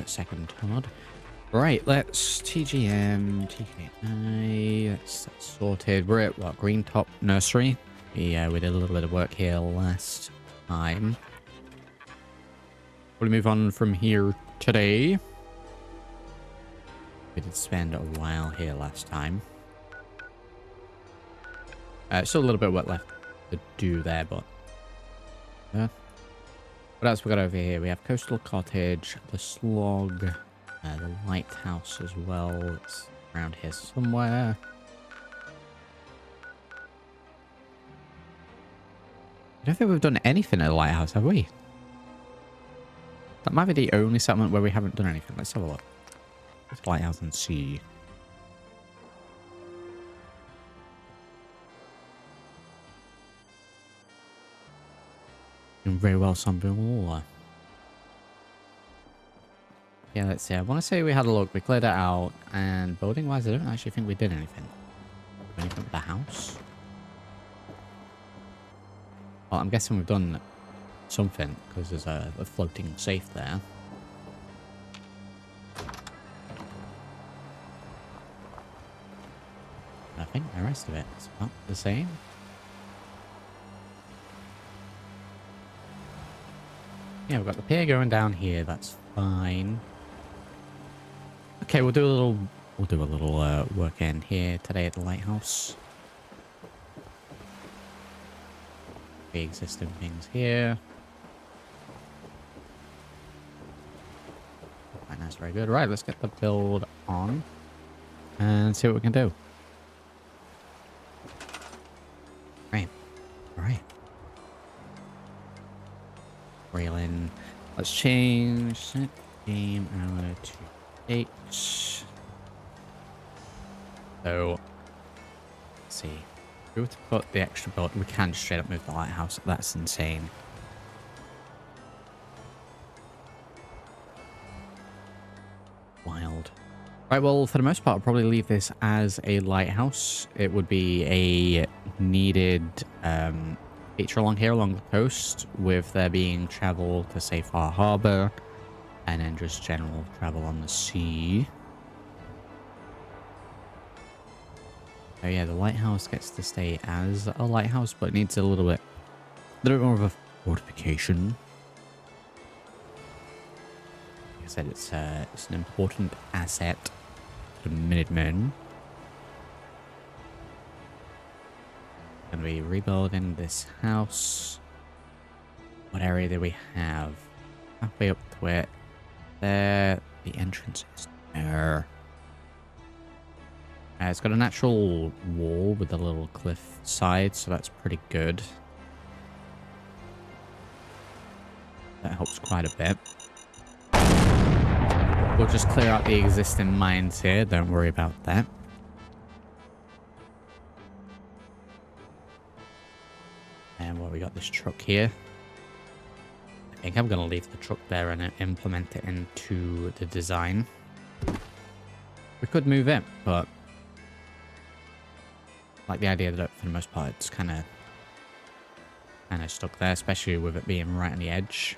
quick second, Todd. Right, let's TGM, TKI, that's sorted. We're at, what, Green Top Nursery? We did a little bit of work here last time. We'll move on from here today. We did spend a while here last time. Still a little bit of work left to do there, but... what else we got over here? We have Coastal Cottage, the Slog, the Lighthouse as well. It's around here somewhere. I don't think we've done anything at the Lighthouse, have we? That might be the only settlement where we haven't done anything. Let's have a look. Let's Lighthouse and see. Doing very well, Sunbill. Yeah, let's see. I want to say we had a look. We cleared it out. And building-wise, I don't actually think we did anything. Anything with the house? Well, I'm guessing we've done something, because there's a floating safe there. I think the rest of it is about the same. Yeah, we've got the pier going down here. That's fine. Okay, we'll do a little work in here today at the lighthouse. The existing things here. Right, that's very good. Right, let's get the build on and see what we can do. Right, all right. Railing. Let's change set game hour to 8. So let's see. If we were to put the extra build, we can straight up move the lighthouse. That's insane. Wild. Right, well, for the most part, I'll probably leave this as a lighthouse. It would be a needed feature along here, along the coast, with there being travel to, say, Far Harbor, and then just general travel on the sea. So yeah, the lighthouse gets to stay as a lighthouse, but it needs a little bit more of a fortification. Like I said, it's an important asset to the Minutemen. And we rebuilding this house. What area do we have? Halfway up to it. There, the entrance is there. It's got a natural wall with a little cliff side, so that's pretty good. That helps quite a bit. We'll just clear out the existing mines here, don't worry about that. And well, we got this truck here. I think I'm going to leave the truck there and implement it into the design. We could move it, but I like the idea that for the most part it's kind of stuck there, especially with it being right on the edge.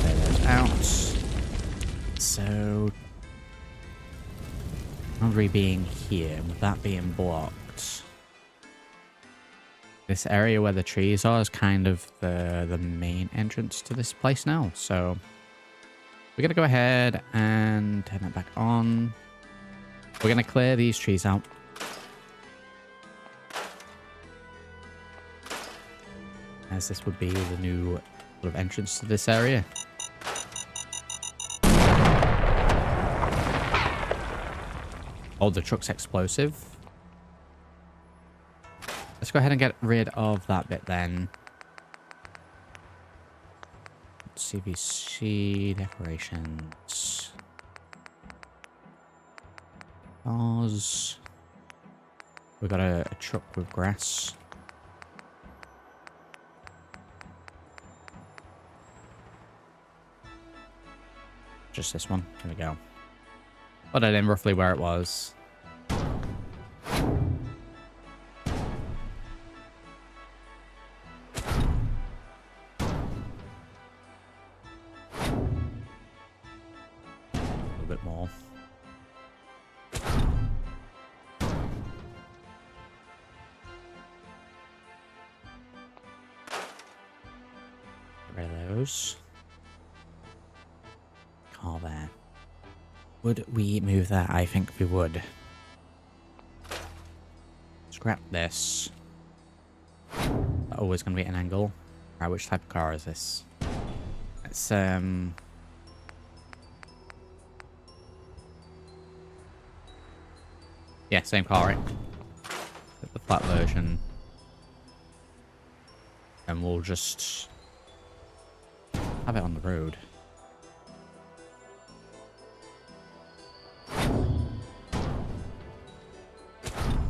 There those out. So boundary being here, with that being blocked, this area where the trees are is kind of the main entrance to this place now. So we're going to go ahead and turn it back on. We're going to clear these trees out. As this would be the new sort of entrance to this area. Oh, the truck's explosive. Let's go ahead and get rid of that bit then. CVC decorations. Cars. We've got a truck with grass. Just this one. There we go. Put it in roughly where it was. those. Car there. Would we move that? I think we would. Scrap this. Always going to be at an angle. Alright, which type of car is this? It's, yeah, same car, right? The flat version. And we'll just have it on the road.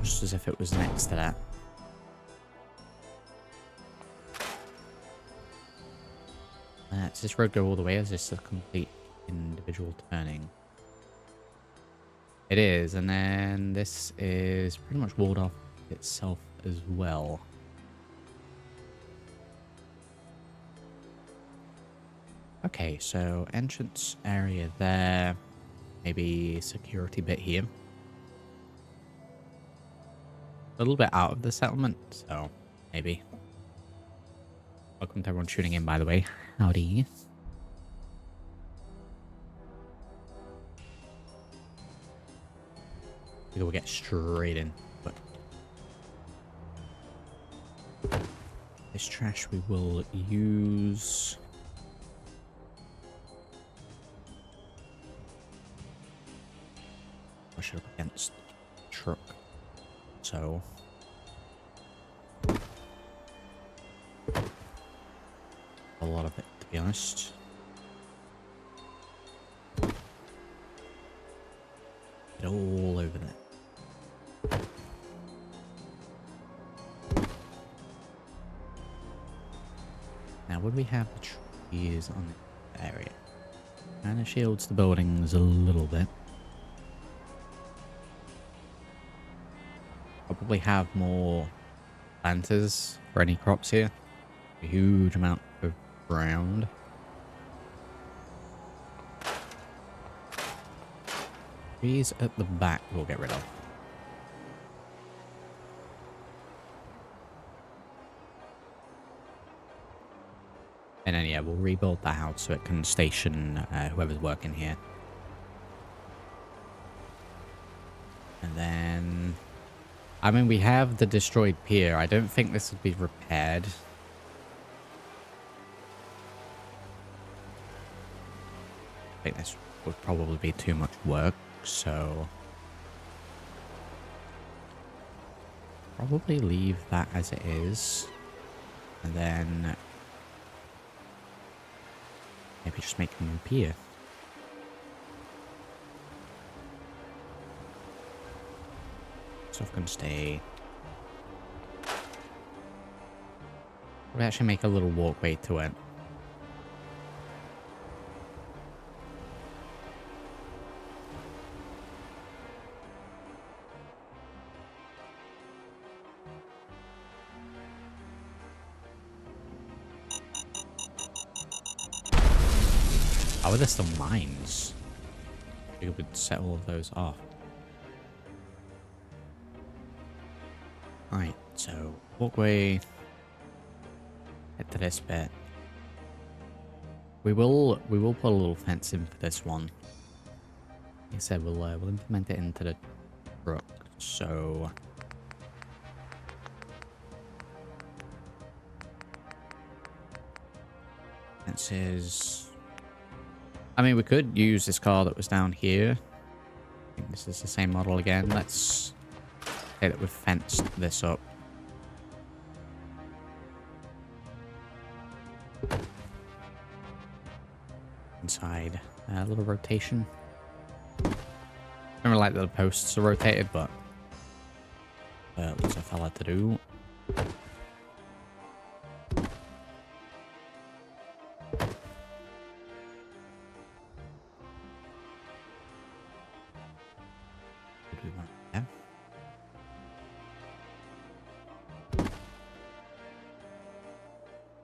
Just as if it was next to that. Does this road go all the way, or is this a complete individual turning? It is, and then this is pretty much walled off itself as well. Okay, so entrance area there. Maybe security bit here. A little bit out of the settlement, so maybe. Welcome to everyone tuning in, by the way. Howdy. We'll get straight in. But this trash we will use. Push it up against the truck. So. A lot of it, to be honest. Get all over there. Now, would we have the trees on the area? Kind of shields the buildings a little bit. Probably have more planters for any crops here. A huge amount of ground. Trees at the back we'll get rid of. And then yeah, we'll rebuild the house so it can station whoever's working here. And then, I mean, we have the destroyed pier. I don't think this would be repaired. I think this would probably be too much work, so probably leave that as it is, and then maybe just make a new pier. Stuff can stay. We actually make a little walkway to it. How are there still mines? We would set all of those off. Right, so walkway. Head to this bit. We will put a little fence in for this one. Like I said, we'll implement it into the truck. So fences. I mean, we could use this car that was down here. I think this is the same model again. Let's say that we've fenced this up. Inside, a little rotation. I don't really like that the posts are rotated, but what's a fella to do?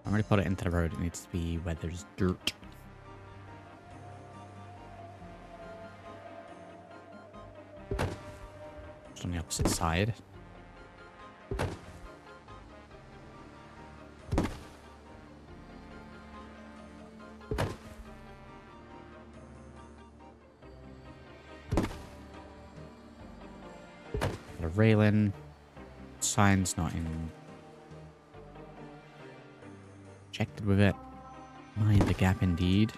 I already put it into the road. It needs to be where there's dirt. Just on the opposite side. Got a railing. Sign's not in. Checked with it. Mind the gap indeed.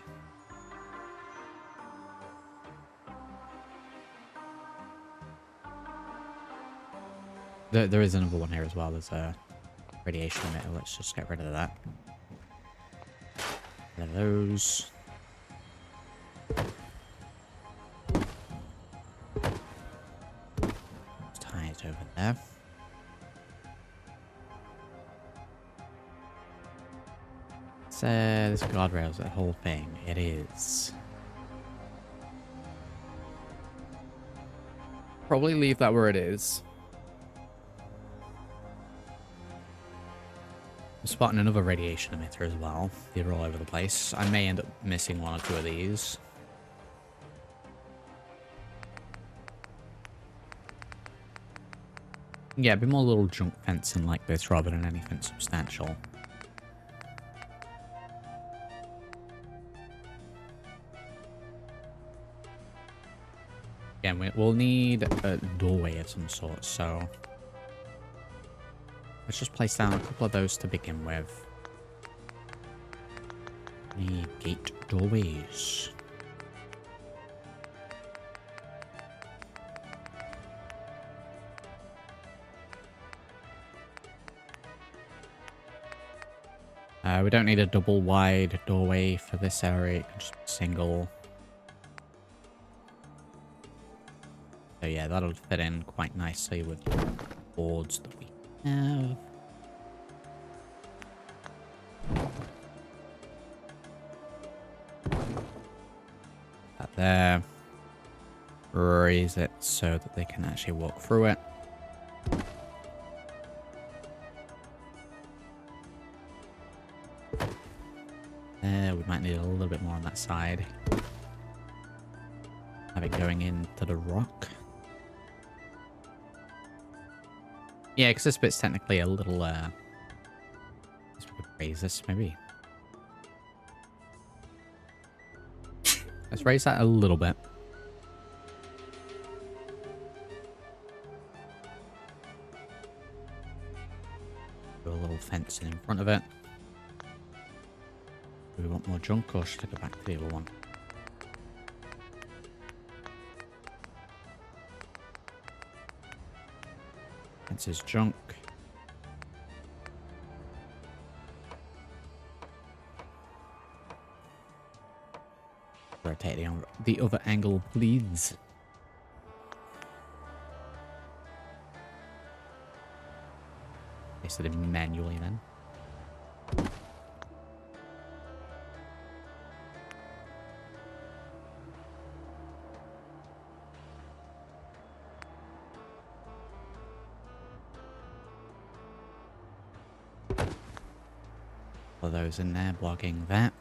There is another one here as well. There's a radiation emitter. Let's just get rid of that. Rid of those. Tie it over there. So this guardrail's that whole thing. It is. Probably leave that where it is. I'm spotting another radiation emitter as well. They're all over the place. I may end up missing one or two of these. Yeah, a bit more little junk fencing like this rather than anything substantial. Again, we'll need a doorway of some sort, so let's just place down a couple of those to begin with. Need gate doorways. We don't need a double wide doorway for this area, it can just be single. So yeah, that'll fit in quite nicely with the boards that we have. That there. Raise it so that they can actually walk through it. We might need a little bit more on that side. Have it going into the rock. Yeah, because this bit's technically a little, I guess we could raise this, maybe. Let's raise that a little bit. Do a little fencing in front of it. Do we want more junk, or should I go back to the other one? Fence is junk. Rotate the other angle, please. Place it in manually then. Those in there blocking that,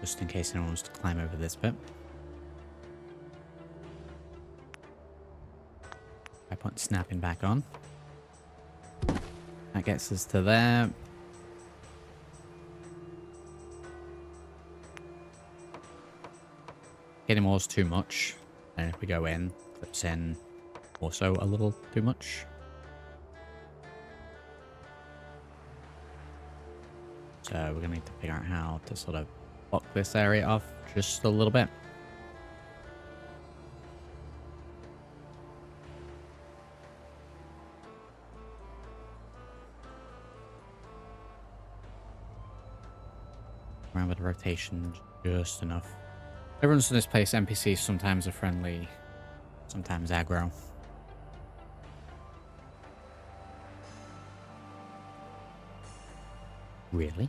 just in case anyone wants to climb over this bit. I put snapping back on. That gets us to there. Getting more is too much, and if we go in, clips in also a little too much. So we're going to need to figure out how to sort of block this area off just a little bit. Around with the rotation just enough. Everyone's in this place, NPCs sometimes are friendly, sometimes aggro. Really?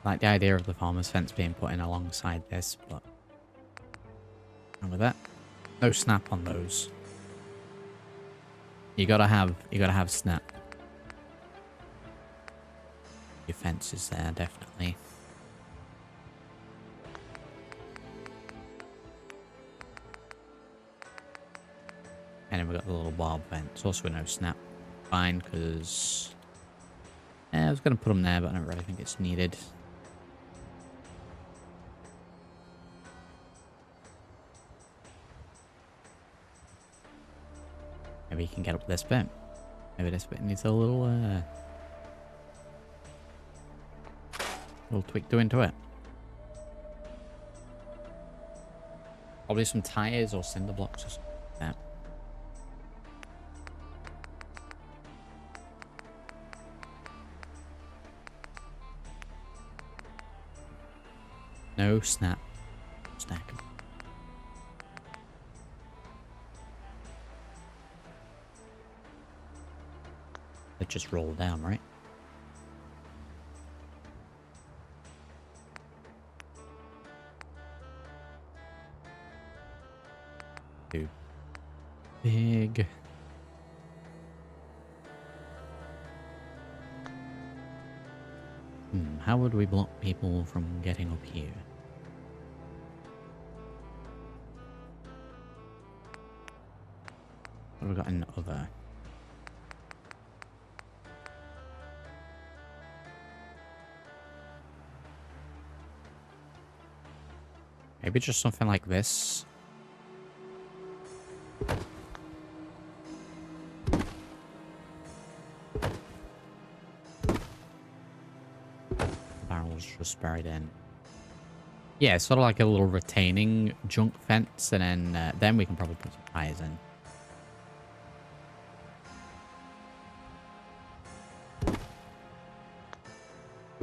Like the idea of the farmer's fence being put in alongside this, but and with that, no snap on those. You gotta have snap. Your fence is there, definitely. And then we've got the little barb vents. Also no snap. Fine, because... I was going to put them there, but I don't really think it's needed. Maybe you can get up this bit. Maybe this bit needs a little tweak doing to it. Probably some tires or cinder blocks or something like that. No snap. Stack 'em. It just rolled down, right? Too big. How would we block people from getting up here? What have we got in other? Maybe just something like this. Barrels just buried in. Yeah, sort of like a little retaining junk fence, and then we can probably put some tires in.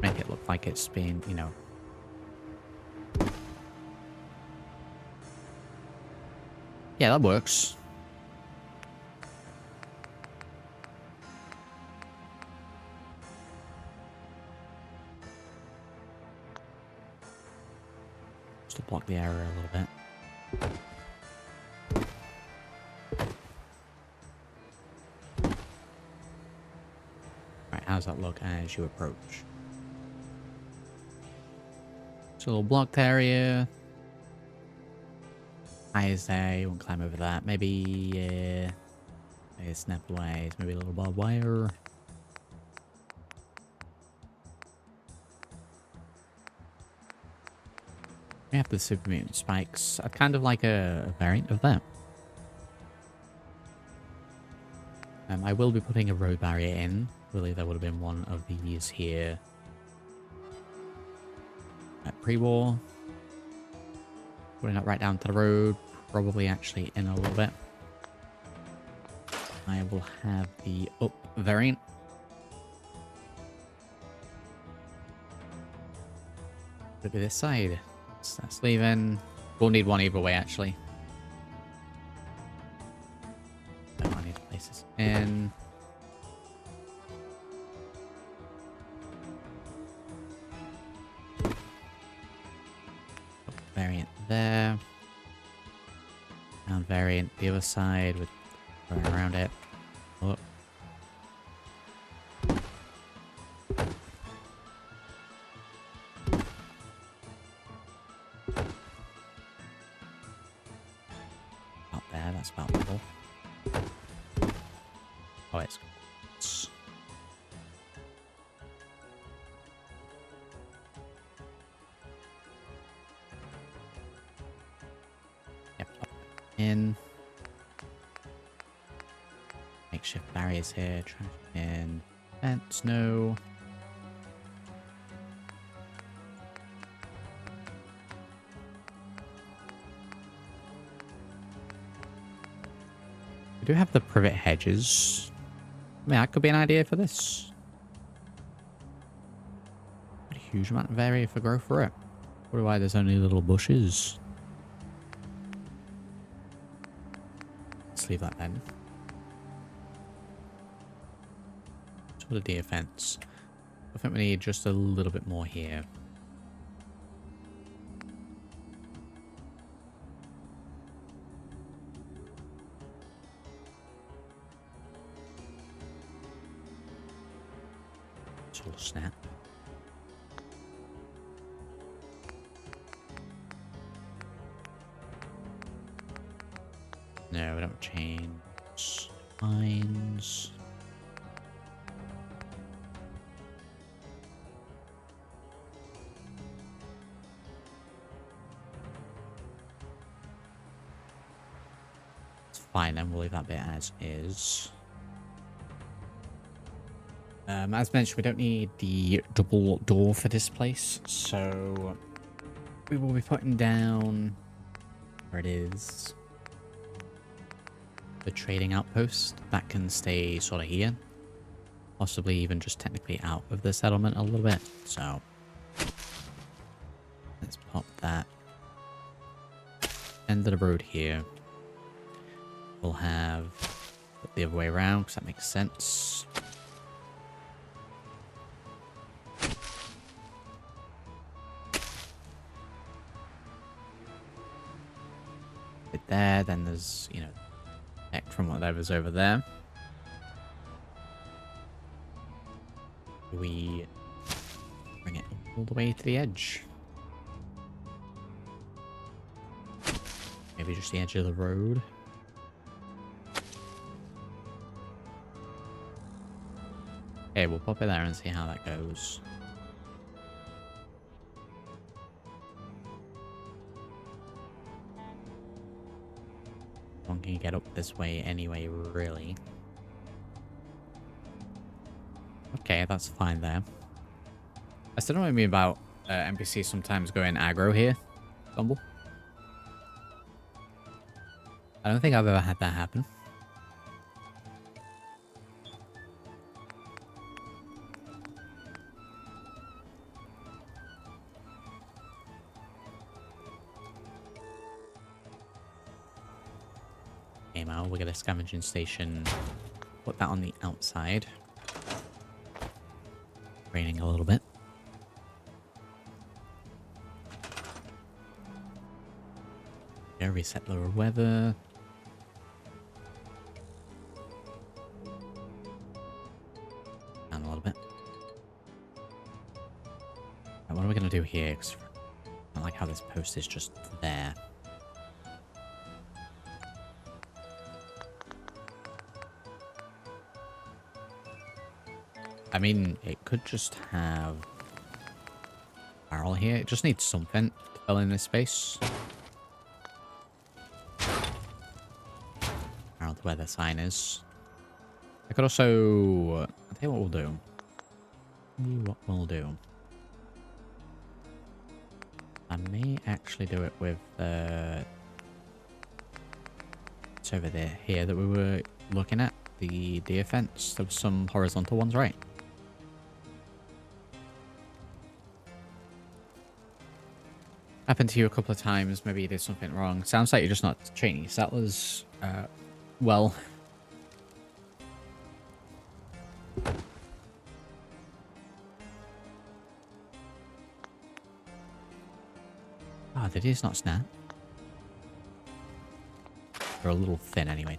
Make it look like it's been, you know. Yeah, that works. Just to block the area a little bit. Right, how's that look as you approach? It's a little blocked area. Tires there, you won't climb over that. Maybe, snap away. Maybe a little barbed wire. We have the super mutant spikes. I'd kind of like a variant of that. I will be putting a road barrier in. I believe there would have been one of these here at pre-war. Putting it right down to the road. Probably actually in a little bit. I will have the up variant. Could be this side. So that's leaving. We'll need one either way, actually. So I need to place this in. Up variant there. Down variant the other side with going around it. Up. About there, that's about level. Oh, it's yep, up in. Makeshift barriers here, trash in, fence, no. We do have the privet hedges. I mean, that could be an idea for this. A huge amount of area for growth for it. Wonder why there's only little bushes. Let's leave that then. Sort of deer fence. I think we need just a little bit more here. Sort of snap. No, we don't chain. Mines. It's fine, then we'll leave that bit as is. As mentioned, we don't need the double door for this place, so we will be putting down where it is. The trading outpost that can stay sort of here, possibly even just technically out of the settlement a little bit. So let's pop that end of the road here. We'll have it the other way around because that makes sense. Bit there, then there's, you know, heck from whatever's over there. We bring it all the way to the edge. Maybe just the edge of the road. Okay, we'll pop it there and see how that goes. One can get up this way anyway, really. Okay, that's fine there. I still don't know what I mean about NPCs sometimes going aggro here, Stumble. I don't think I've ever had that happen. Okay, now we'll get a scavenging station. Put that on the outside. Raining a little bit. Yeah, reset the weather. Down a little bit. Right, what are we going to do here? 'Cause I like how this post is just there. I mean, it could just have a barrel here. It just needs something to fill in this space. Barrel to where the sign is. I could also... I'll tell you what we'll do. I may actually do it with the... It's over there, here, that we were looking at. The deer fence. There were some horizontal ones, right? Happened to you a couple of times. Maybe you did something wrong. Sounds like you're just not training your settlers well. Ah, the deer's not snap. They're a little thin anyway.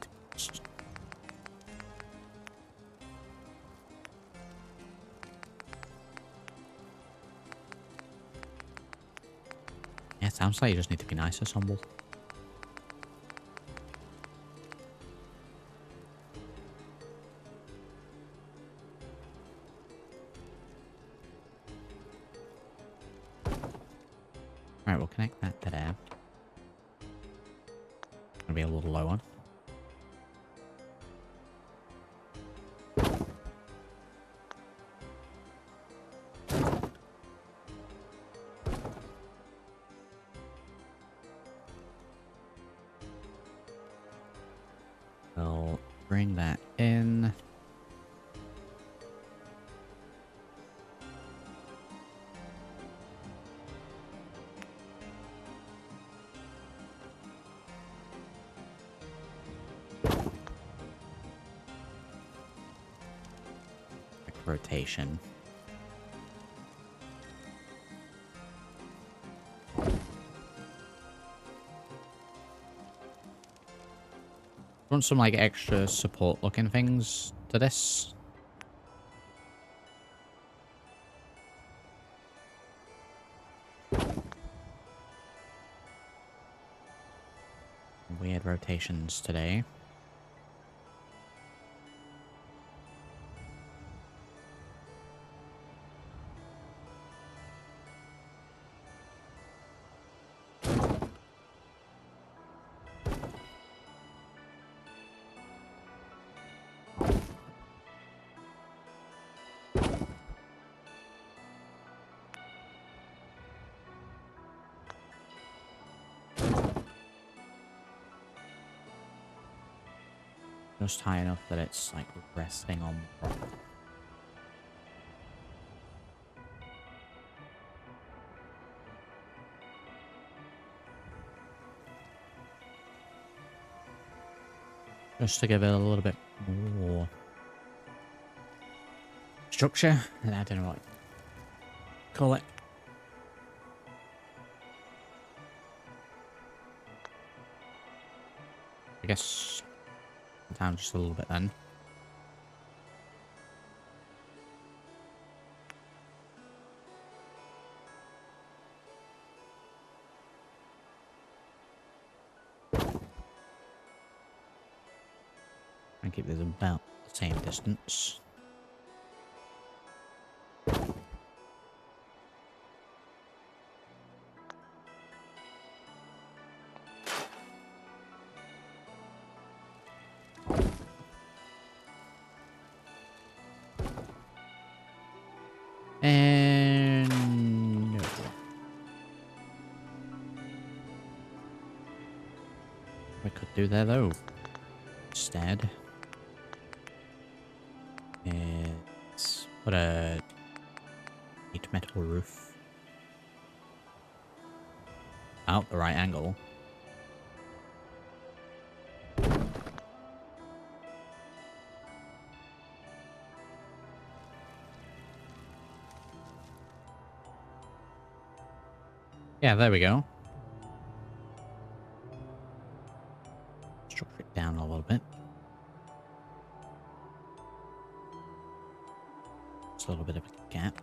Yeah, it sounds like you just need to be nicer, Stumble. Right, we'll connect that to there. Gonna be a little low on. We'll bring that in. Rotation. Want some like extra support looking things to this? Weird rotations today. Just high enough that it's like resting on the rock. Just to give it a little bit more structure. And I don't know what to call it. I guess down just a little bit then. And keep this about the same distance. And no. We could do there though. Instead, it's put a neat metal roof out the right angle. Yeah, there we go. Structure it down a little bit. Just a little bit of a gap.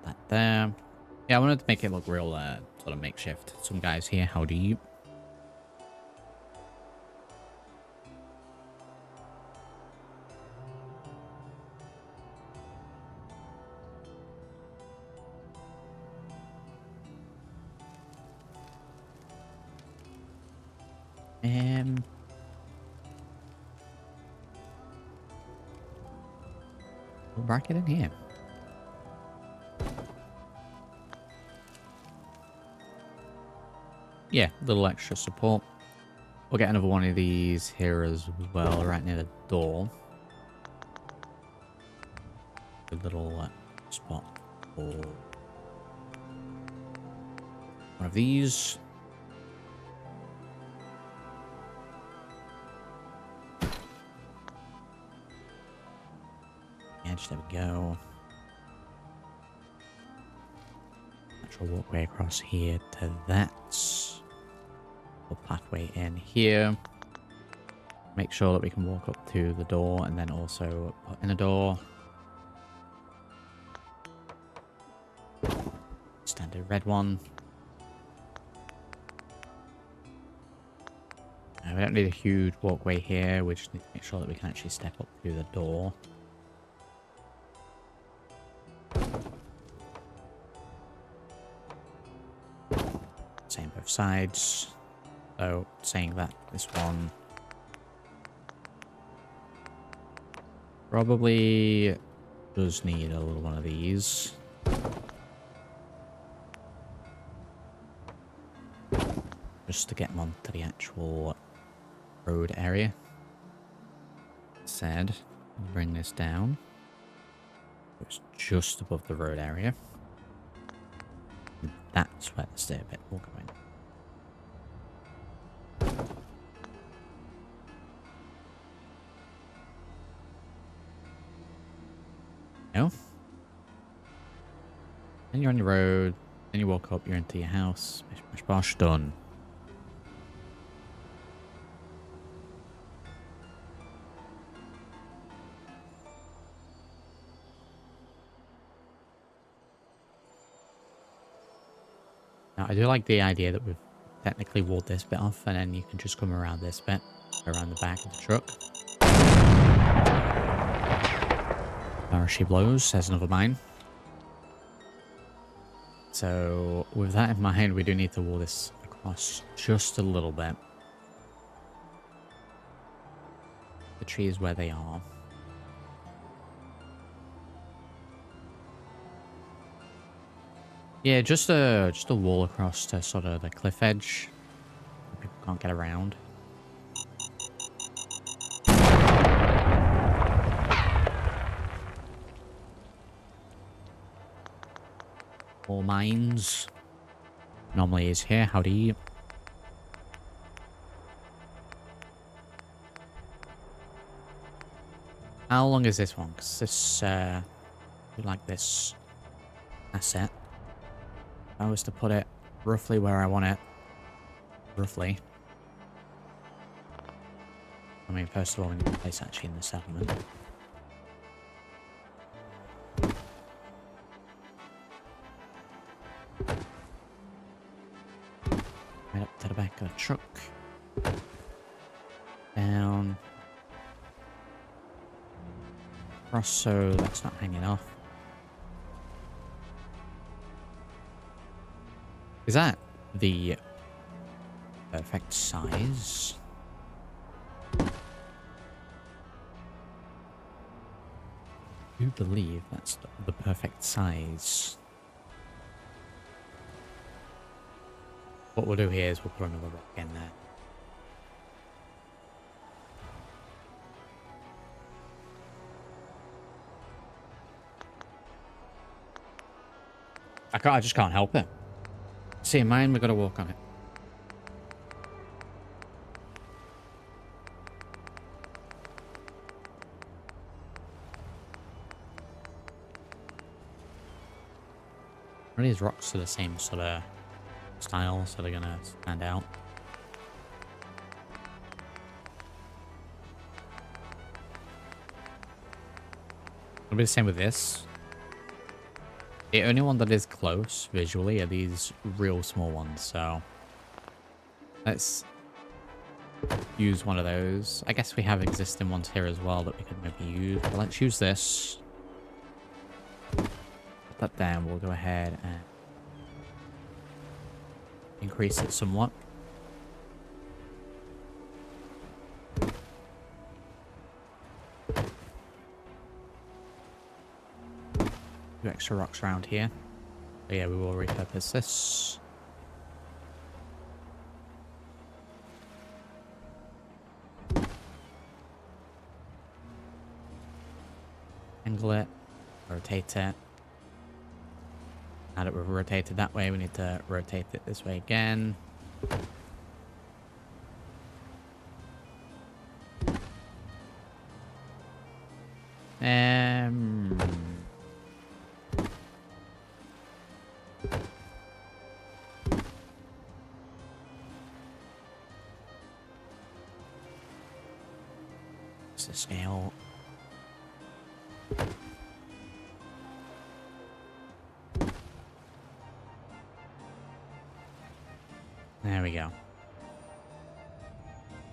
That there. Yeah, I wanted to make it look real sort of makeshift. Some guys here, how do you? We'll bracket in here. Yeah, a little extra support. We'll get another one of these here as well, right near the door. A little spot for one of these. Edge, there we go. Natural walkway across here to that. A pathway in here. Make sure that we can walk up to the door and then also put in a door. Standard red one. We don't need a huge walkway here. We just need to make sure that we can actually step up through the door. Same both sides. So, saying that this one probably does need a little one of these. Just to get them onto the actual road area. Said, bring this down. It's just above the road area. And that's where the stair bit will go in. No. Then you're on your road. Then you walk up. You're into your house. Bish, bash, bosh, done. Now, I do like the idea that we've technically walled this bit off, and then you can just come around this bit, around the back of the truck. She blows, says another mine. So, with that in mind, we do need to wall this across just a little bit. The trees where they are. Yeah, just a wall across to sort of the cliff edge. People can't get around. More mines. Normally is here. Howdy. How long is this one? Because this, like this asset. If I was to put it roughly where I want it. Roughly. I mean, first of all, we need to place actually in the settlement. Right up to the back of the truck. Down. Across so that's not hanging off. Is that the perfect size? I do believe that's the perfect size. What we'll do here is we'll put another rock in there. I just can't help it. See, mine, we've got to walk on it. These rocks are the same sort of style, so they're gonna stand out. It'll be the same with this. The only one that is close visually are these real small ones, so let's use one of those. I guess we have existing ones here as well that we could maybe use, but let's use this. Put that down, we'll go ahead and increase it somewhat. Two extra rocks around here. So yeah, we will repurpose this. Angle it, rotate it. Now that we've rotated that way, we need to rotate it this way again. What's the scale? There we go.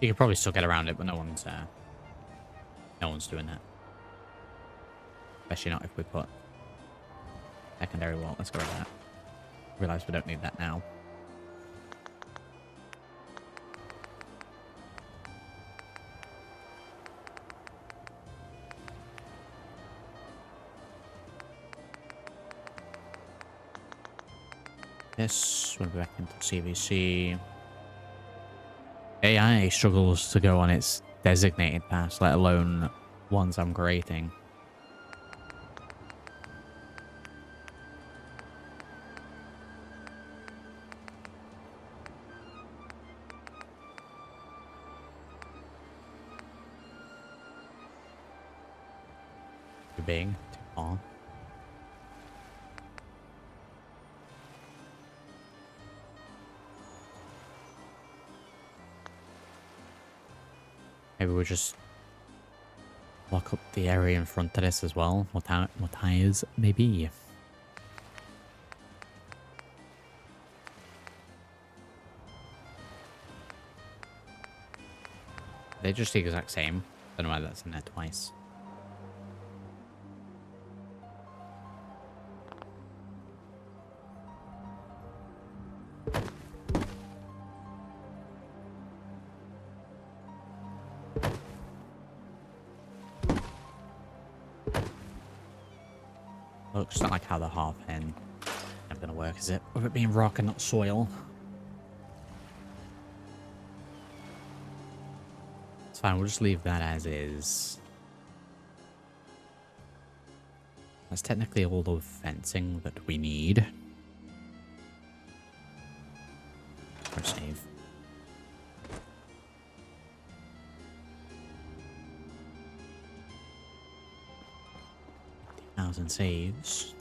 You could probably still get around it, but no one's doing that. Especially not if we put secondary wall. Let's go with that. Realize we don't need that now. This will be back into CVC. AI struggles to go on its designated paths, let alone ones I'm creating. Too big, too far. Maybe we'll just block up the area in front of this as well. What tires maybe? They're just the exact same. Don't know why that's in there twice. Looks not like how the half end Never gonna work, is it? With it being rock and not soil. It's fine, we'll just leave that as is. That's technically all the fencing that we need. Or save. 1,000 saves.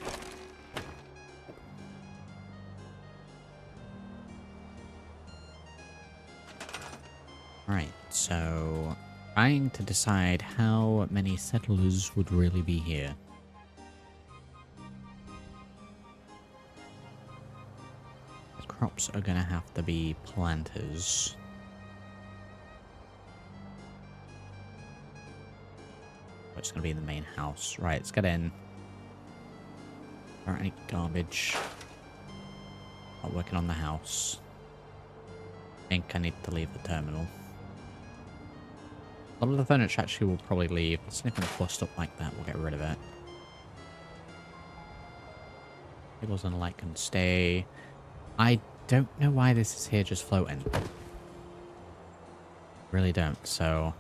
Right, so trying to decide how many settlers would really be here. The crops are gonna have to be planters. It's gonna be in the main house. Right, let's get in. Alright, any garbage. Not working on the house. I think I need to leave the terminal. A lot of the furniture actually will probably leave. It's anything bust up like that, we'll get rid of it. Tables and light can stay. I don't know why this is here just floating. Really don't, so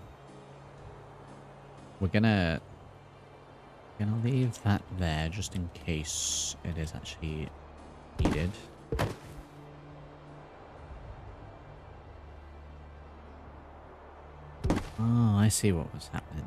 we're gonna leave that there just in case it is actually needed. Oh, I see what was happening.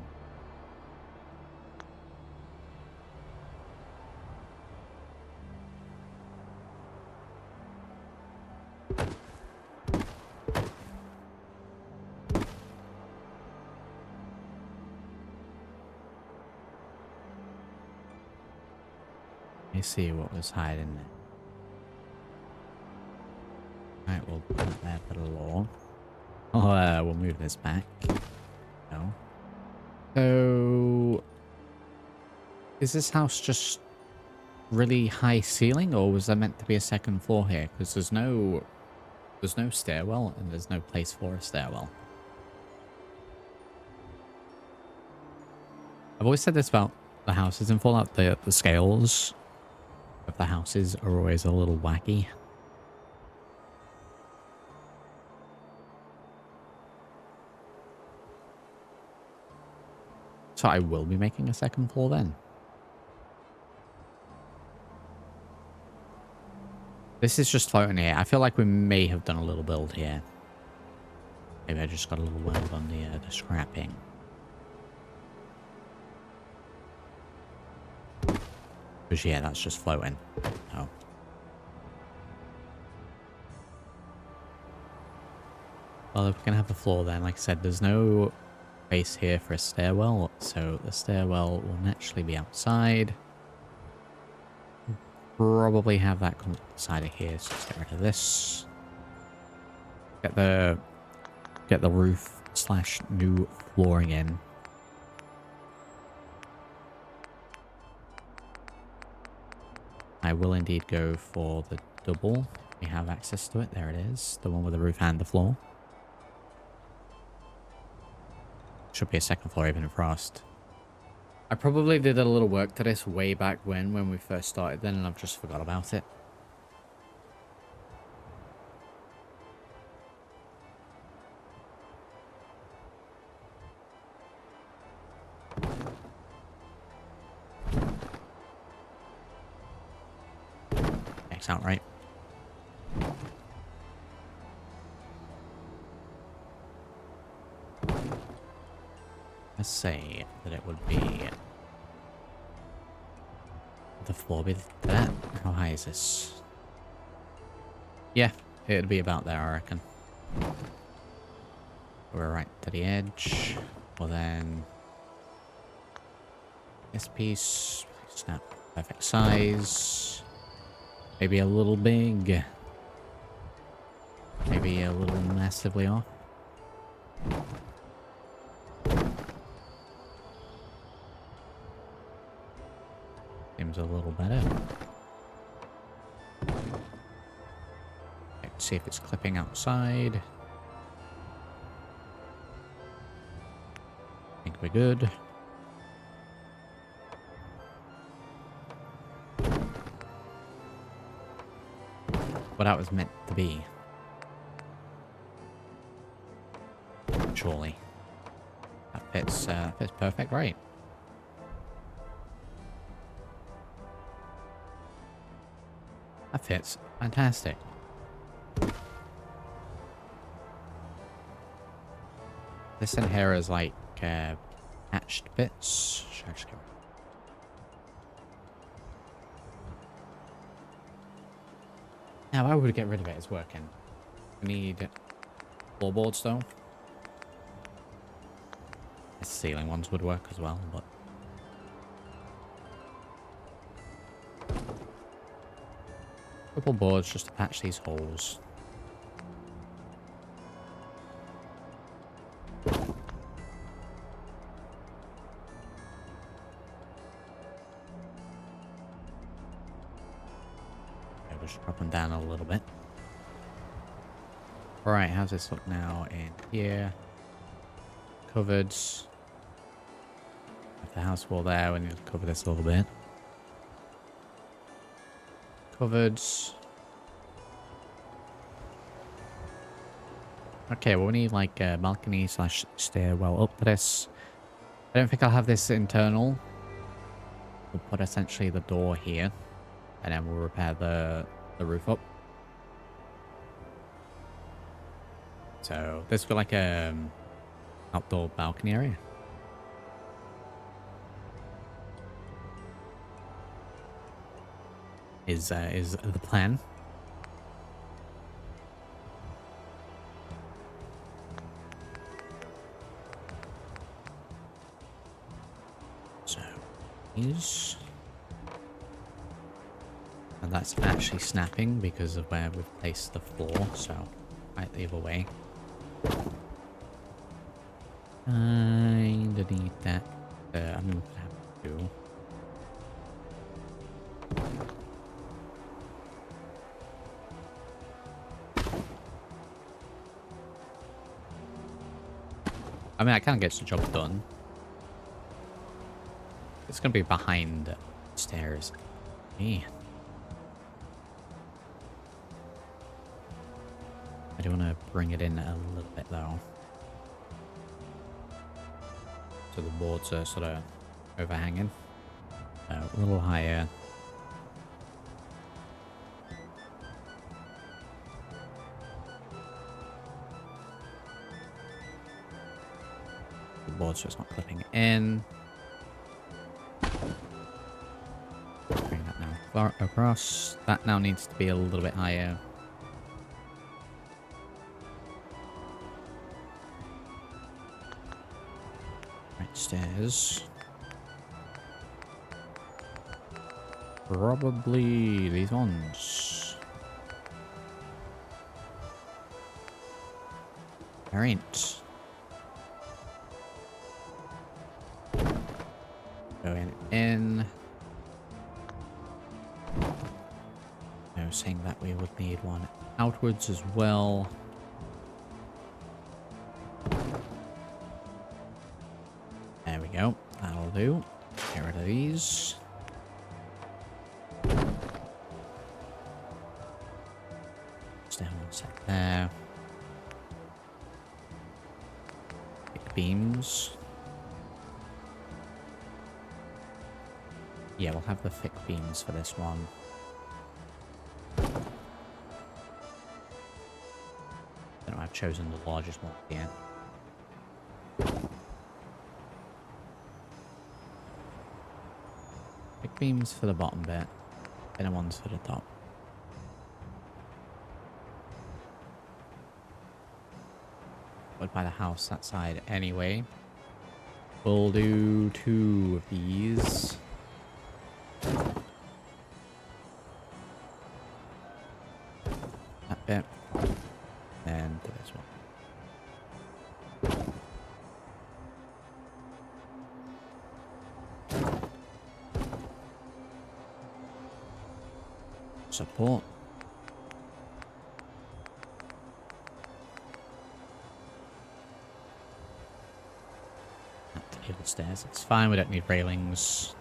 I see what was hiding there. Right, we'll put that there for the law. Oh, we'll move this back. No. So, is this house just really high ceiling, or was there meant to be a second floor here? Because there's no stairwell, and there's no place for a stairwell. I've always said this about the houses in Fallout. The scales of the houses are always a little wacky. So I will be making a second floor then. This is just floating here. I feel like we may have done a little build here. Maybe I just got a little weld on the scrapping. Because yeah, that's just floating. Oh. Well, if we're gonna have a floor then, like I said, there's no space here for a stairwell, so the stairwell will naturally be outside. Probably have that come side of here, so let's get rid of this. Get the roof / new flooring in. I will indeed go for the double. We have access to it. There it is. The one with the roof and the floor. Should be a second floor even in frost. I probably did a little work to this way back when we first started then, and I've just forgot about it. X out, right? Let's say that it would be the floor be that. How high is this? Yeah, it'd be about there, I reckon. We're right to the edge. Well then, this piece, snap, perfect size. Maybe a little big. Maybe a little massively off. Seems a little better. Let's see if it's clipping outside. I think we're good. what that was meant to be. Surely. That fits perfect, right? That fits fantastic. This in here is like patched bits. Should I just go? Now, why would we get rid of it? It's working. We need floorboards though. The ceiling ones would work as well, but couple boards just to patch these holes. We'll just drop them down a little bit. Alright, how's this look now in here? Covered. Have the house wall there, we need to cover this a little bit. Covered. Okay, well we need like a balcony slash stairwell up to this. I don't think I'll have this internal. We'll put essentially the door here. And then we'll repair the roof up. So this will be like a outdoor balcony area. Is the plan. So is, and that's actually snapping because of where we've placed the floor, so right the other way. Kinda need that. I'm gonna have to. I mean, I kind of gets the job done. It's gonna be behind the stairs. Man. I do want to bring it in a little bit though. So the boards are sort of overhanging. A little higher. The board's just not clipping in. Bring that now across. That now needs to be a little bit higher. Right, stairs. Probably these ones. There ain't. Going in. I was saying that we would need one outwards as well. There we go. That'll do. Get rid of these. Stay on one sec there. Thick beams. Yeah, we'll have the thick beams for this one. Don't know, I've chosen the largest one here. Thick beams for the bottom bit, thinner ones for the top. Would buy the house that side anyway. We'll do 2 of these. That bit. And this one. Support. Not table stairs. It's fine. We don't need railings.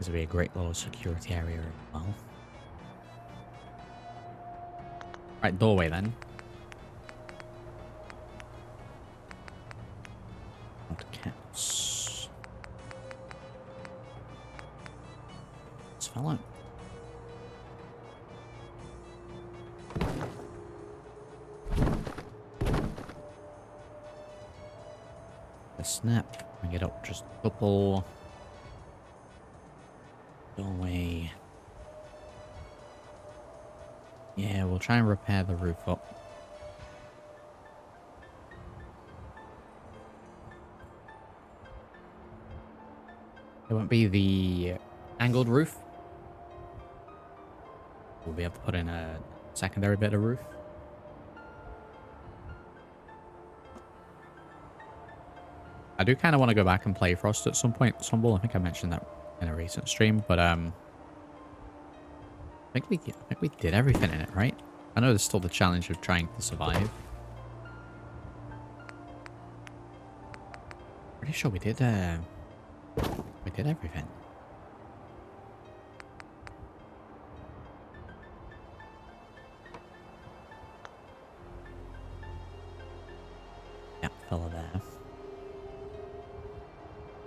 This would be a great little security area as well. Right, doorway then. Not cats. This fella. A snap. Bring it up just a couple. Doorway. Yeah, we'll try and repair the roof up. It won't be the angled roof. We'll be able to put in a secondary bit of roof. I do kind of want to go back and play Frost at some point, Stumble. I think I mentioned that in a recent stream, but I think we did everything in it, right? I know there's still the challenge of trying to survive. Pretty sure we did everything. Gap filler there.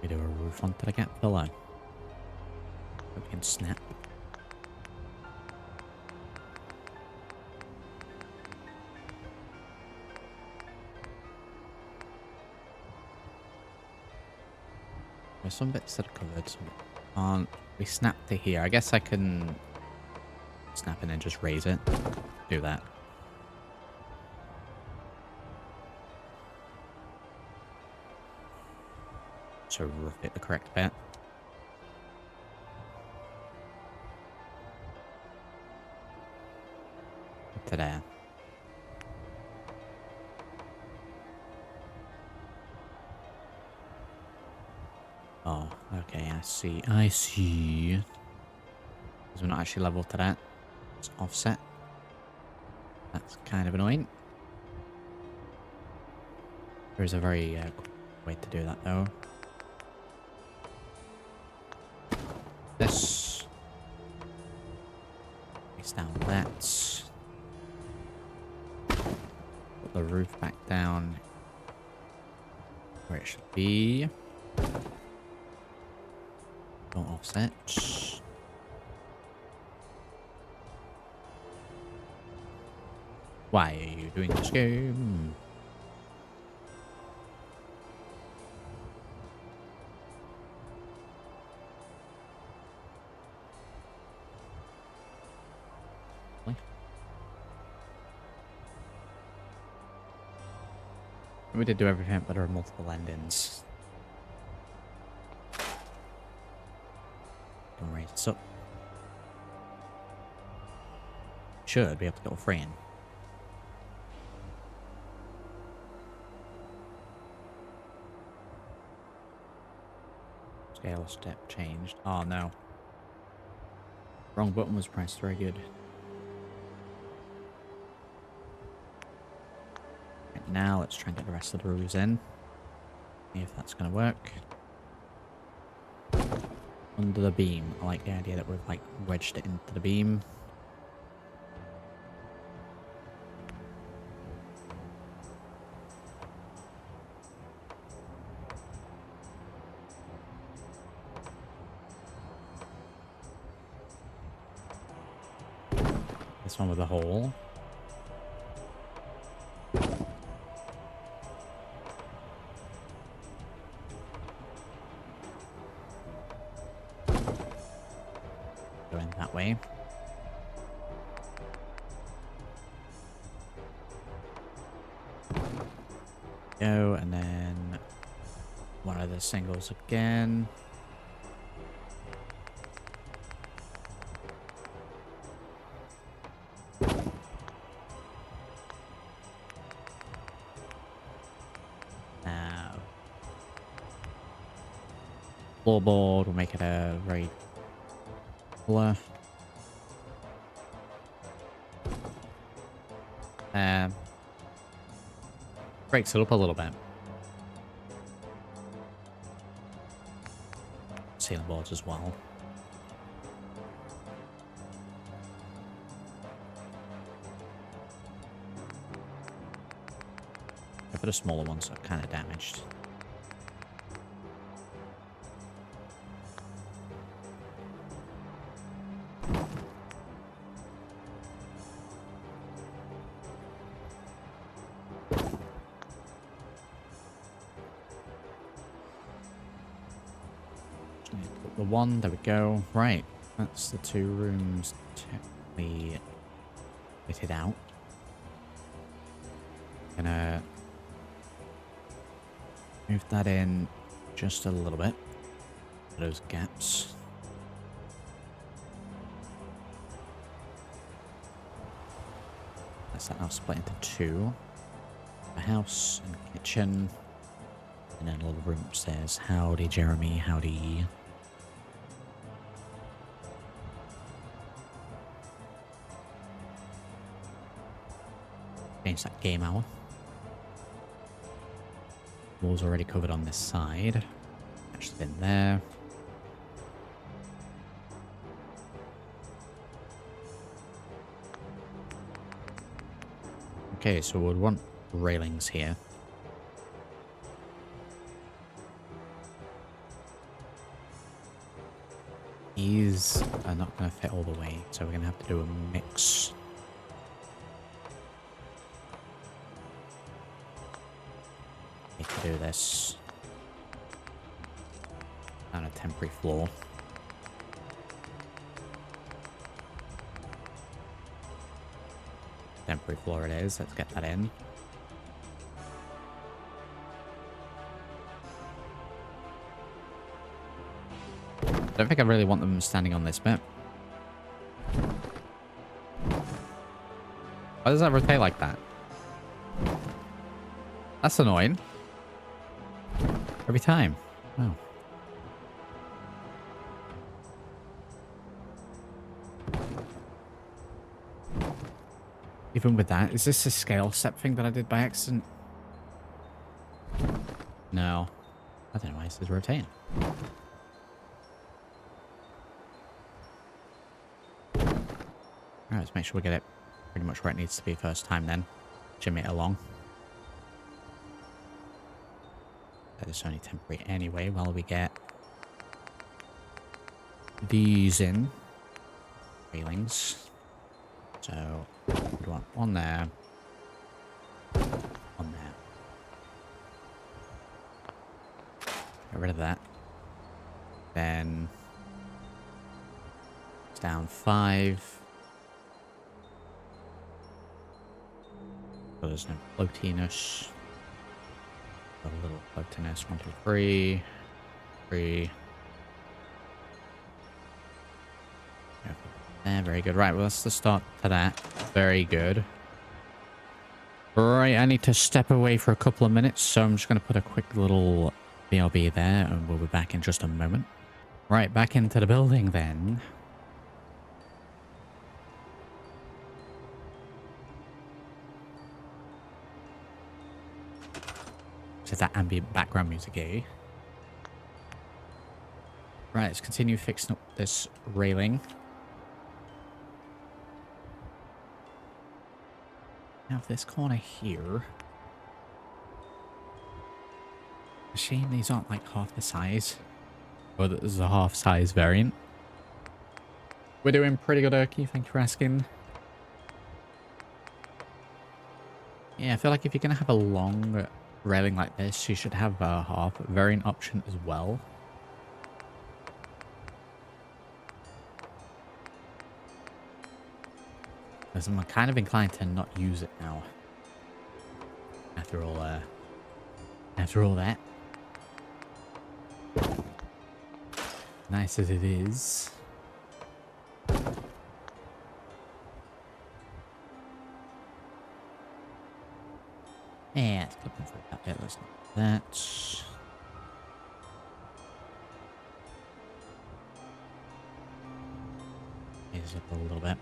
We do a roof onto the gap filler. We can snap. There's some bits that are covered, some aren't. We snap to here. I guess I can snap and then just raise it. Do that. So roof it the correct bit. To there. Oh, okay, I see. I see. Because we're not actually level to that. It's offset. That's kind of annoying. There is a very quick way to do that, though. This. Place down that. Put the roof back down where it should be. Don't offset. Why are you doing this game? We did do everything, but there are multiple endings. Don't raise this up. Should be able to get all three in. Scale step changed. Oh no. Wrong button was pressed. Very good. Right, now let's try and get the rest of the roofs in. See if that's going to work. Under the beam. I like the idea that we've like wedged it into the beam. This one with a hole. Going that way. Go, and then one of the singles again. Floorboard, we'll make it a very color. Breaks it up a little bit. Ceiling boards as well. for the smaller ones are kind of damaged. The one, there we go. Right, that's the 2 rooms technically fitted out. Gonna move that in just a little bit. Those gaps. That's that now split into 2. A house and a kitchen. And then a little room upstairs. Howdy, Jeremy. Howdy. Change that game hour. Wall's already covered on this side. Actually in there. Okay, so we'd want railings here. These are not going to fit all the way, so we're going to have to do a mix. Need to do this on a temporary floor. Temporary floor it is. Let's get that in. I don't think I really want them standing on this bit. Why does that rotate like that? That's annoying. Every time. Oh. Even with that, is this a scale step thing that I did by accident? No. I don't know why this is rotating. Alright, let's make sure we get it pretty much where it needs to be first time then. Jimmy it along. That is only temporary anyway while we get these in. Railings. So, we want one there. One there. Get rid of that. Then it's down 5. So there's no floatiness. A little floatiness. 1, 2, 3. 3. There, very good. Right, well, that's the start to that. Very good. Right, I need to step away for a couple of minutes, so I'm just going to put a quick little BRB there, and we'll be back in just a moment. Right, back into the building then. Is that ambient background music, eh? Right, let's continue fixing up this railing. Now, this corner here. A shame these aren't like half the size. Or that there's a half size variant. We're doing pretty good, Urky. Thank you for asking. Yeah, I feel like if you're going to have a long railing like this, you should have a half variant option as well. Because I'm kind of inclined to not use it now. After all that. Nice as it is. Yeah, let's put them through that bit. Let's not do that. Raise up a little bit.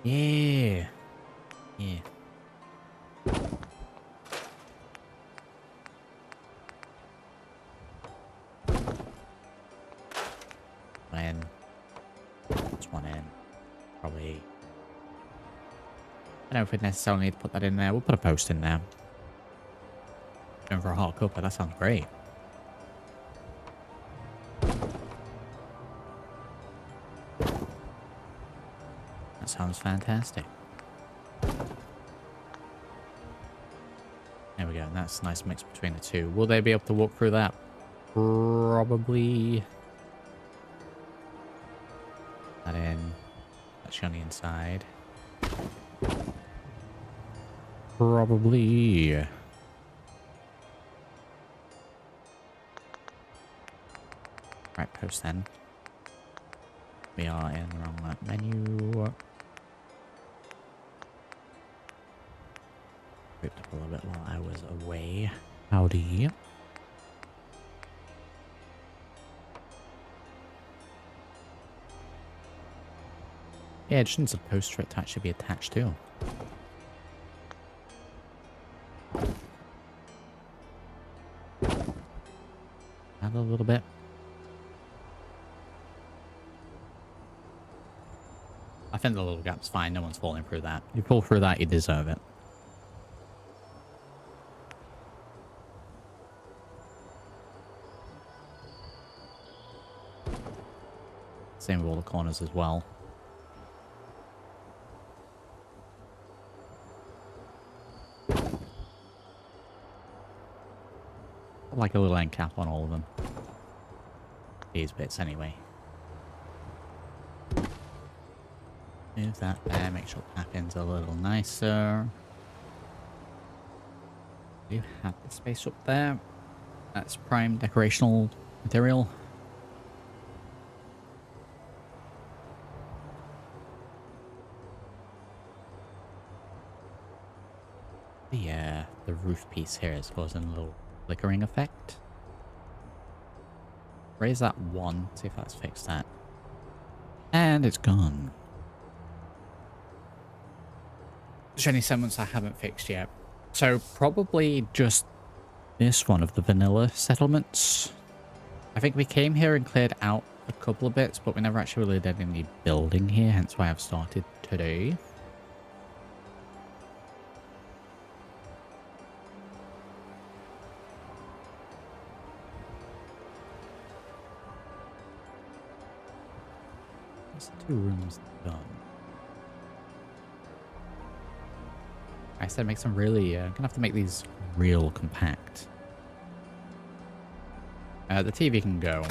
Yeah. Yeah. One in. Probably I don't know if we necessarily need to put that in there. We'll put a post in there. Going for a hot cuppa, that sounds great. That sounds fantastic. There we go. That's a nice mix between the two. Will they be able to walk through that? Probably. That in. That's on the inside. Probably. Right, post then. We are in the wrong menu. Ripped up a little bit while I was away. Howdy. Yeah, it just needs a post for it to actually be attached to. Add a little bit. I think the little gap's fine. No one's falling through that. You fall through that, you deserve it. Same with all the corners as well. Like a little end cap on all of them. These bits anyway. Move that there, make sure tap-in's a little nicer. You have the space up there. That's prime decorational material. The roof piece here is causing a little flickering effect. Raise that one, see if that's fixed that. And it's gone. There's only segments I haven't fixed yet. So probably just this one of the vanilla settlements. I think we came here and cleared out a couple of bits, but we never actually really did any building here, hence why I've started today. There's 2 rooms done. I said make some really, gonna have to make these real compact. The TV can go.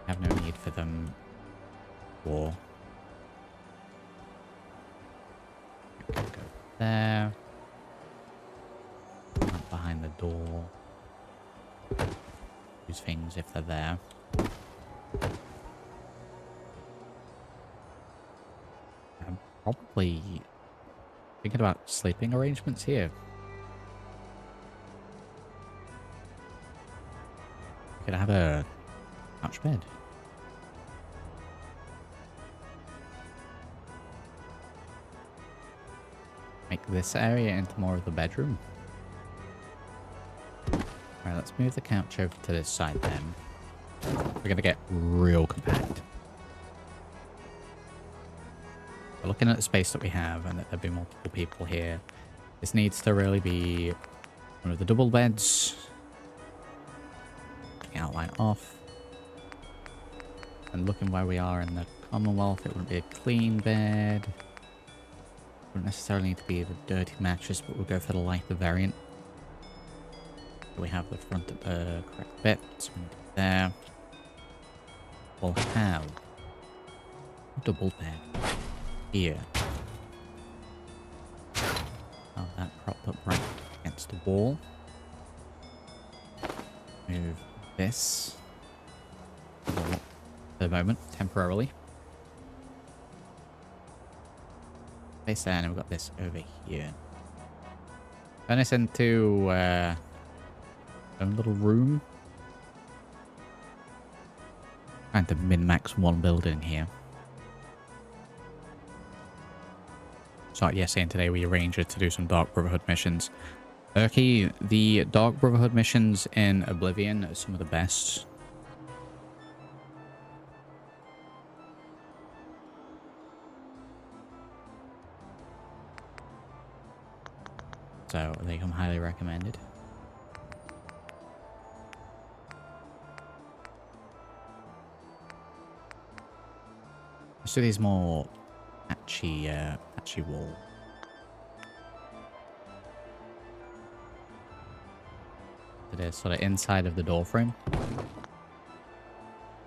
I have no need for them. War. Go there. Up behind the door. Use things if they're there. I'm probably thinking about sleeping arrangements here. Could I have a couch bed? Make this area into more of the bedroom. Alright, let's move the couch over to this side then. We're gonna get real compact. We're looking at the space that we have and that there'll be multiple people here. This needs to really be one of the double beds. Outline off. And looking where we are in the Commonwealth, it wouldn't be a clean bed. Wouldn't necessarily need to be the dirty mattress, but we'll go for the lighter variant. So we have the front of the correct bit. So there. We'll have a double bed here. Oh, that propped up right against the wall. Move this for the moment, temporarily. Place there, and we've got this over here. Turn this into a little room. Trying to min-max one building here. So like yesterday and today we arranged to do some Dark Brotherhood missions. Okay, the Dark Brotherhood missions in Oblivion are some of the best. So they come highly recommended. Let's do these more patchy wall. It is sort of inside of the door frame.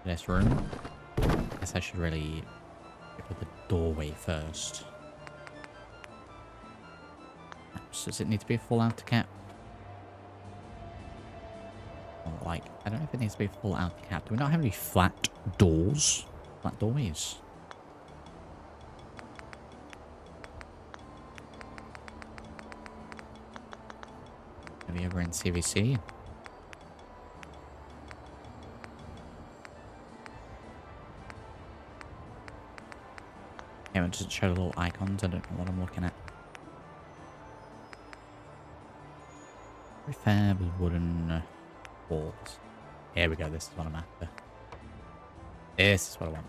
This room. I guess I should really get with the doorway first. So does it need to be a full outer cap? Or like, I don't know if it needs to be a full outer cap. Do we not have any flat doors? Flat doorways? Maybe over in CVC? Yeah, it just show little icons. I don't know what I'm looking at. Refab wooden walls. Here we go. This is what I'm after. This is what I want.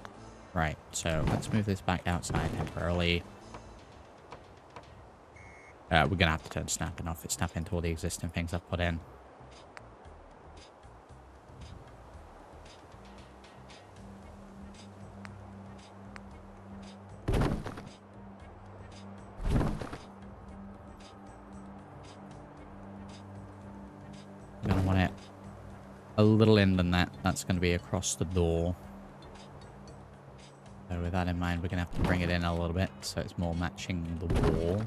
Right. So let's move this back outside temporarily. We're going to have to turn snapping off. It's snapping to all the existing things I've put in. I'm going to want it a little in than that. That's going to be across the door. So with that in mind, we're going to have to bring it in a little bit so it's more matching the wall.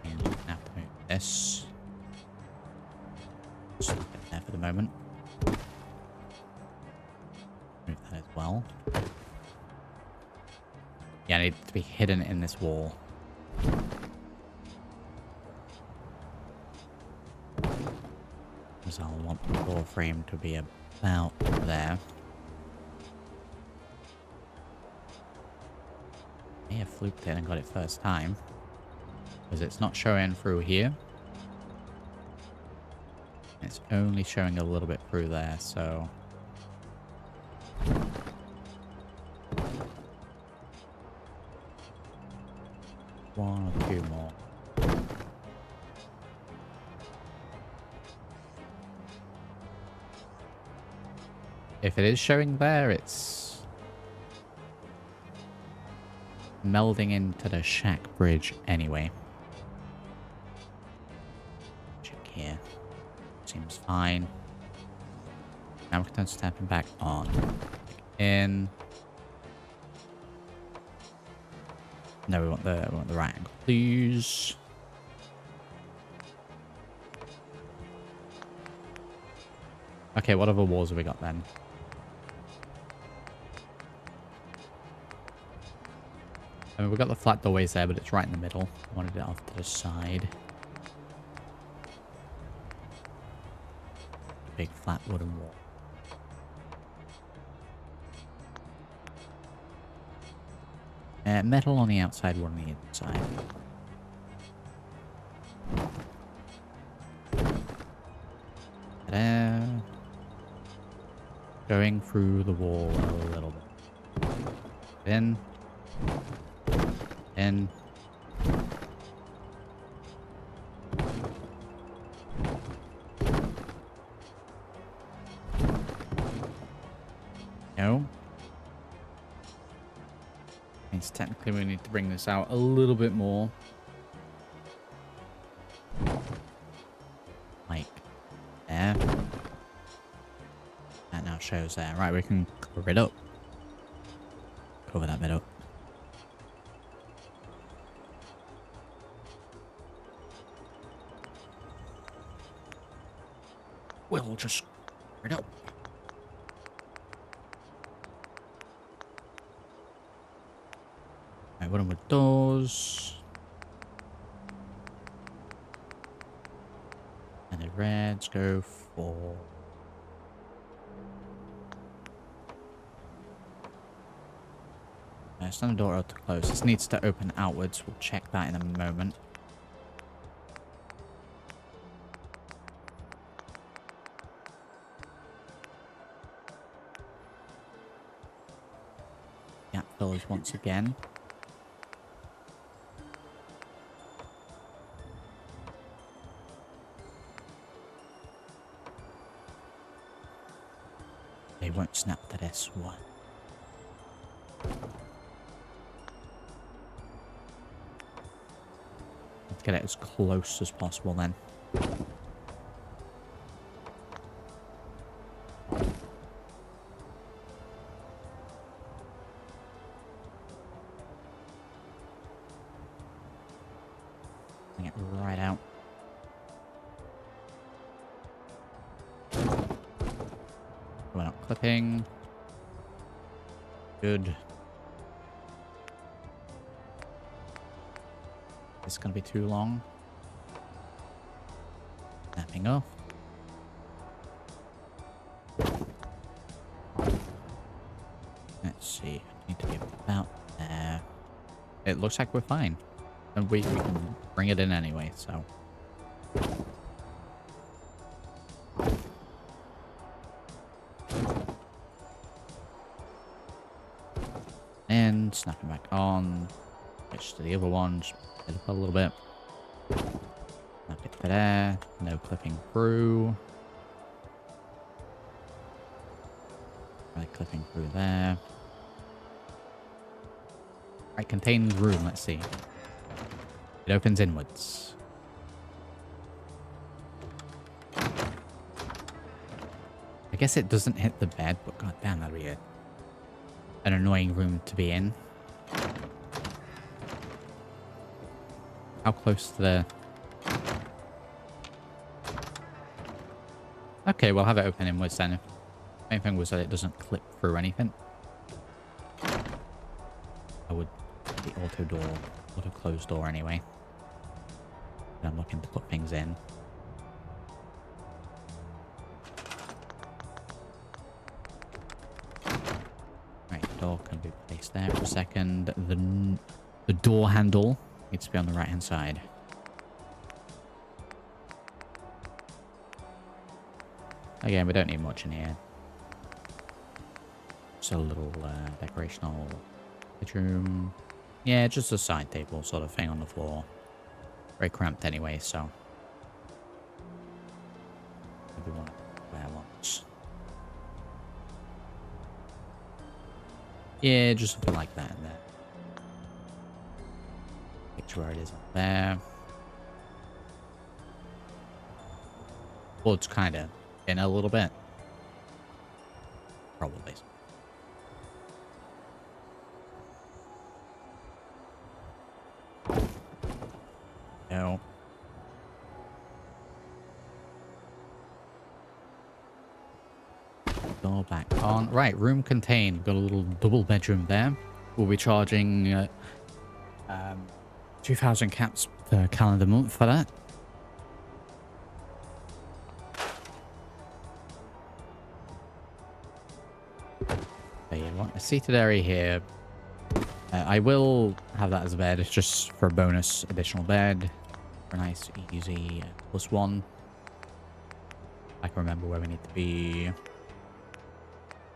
And we're going to have to move this. Just leave it there for the moment. Move that as well. Yeah, I need it to be hidden in this wall. Because I'll want the door frame to be about there. I may have fluked it and got it first time. Because it's not showing through here. It's only showing a little bit through there, so... one or two more. If it is showing there, it's melding into the shack bridge anyway. Check here. Seems fine. Now we can turn snapping back on. In. No, we want the right angle, please. Okay, what other walls have we got then? I mean, we've got the flat doorways there, but it's right in the middle. I wanted it off to the side. Big flat wooden wall. Metal on the outside, wood on the inside. Ta-da. Going through the wall a little bit. In. In. No. Means technically we need to bring this out a little bit more. Like there. That now shows there. Right, we can cover it up. Cover that bit up. We'll just cover it up. Right, what with doors? And the reds go for... Stand the door out to close. This needs to open outwards. We'll check that in a moment. Gap fillers once again. They won't snap to this one. Let's get it as close as possible then. Bring it right out. We're not clipping. Good. This is going to be too long. Snapping off. Let's see. Need to be about there. It looks like we're fine. And we can bring it in anyway, so. And snapping back on. Switch to the other one. Just hit up a little bit. Snap it to there. No clipping through. Right, clipping through there. Right, contained room. Let's see. It opens inwards. I guess it doesn't hit the bed, but goddamn, that'd be an annoying room to be in. How close to the... Okay, we'll have it open inwards then. If main thing was that it doesn't clip through anything. I would... The auto close door anyway. I'm looking to put things in. Right, the door can be placed there for a second. The door handle needs to be on the right hand side. Again, we don't need much in here. Just a little decorational bedroom. Yeah, just a side table sort of thing on the floor. Very cramped anyway, so maybe one where once. Yeah, just something like that in there. Picture where it is up there. Well, it's kind of in a little bit. Probably. No. Door back on. Right, room contained. Got a little double bedroom there. We'll be charging 2,000 caps per calendar month for that. Okay, you want a seated area here. I will have that as a bed. It's just for a bonus additional bed. For a nice, easy +1. I can remember where we need to be.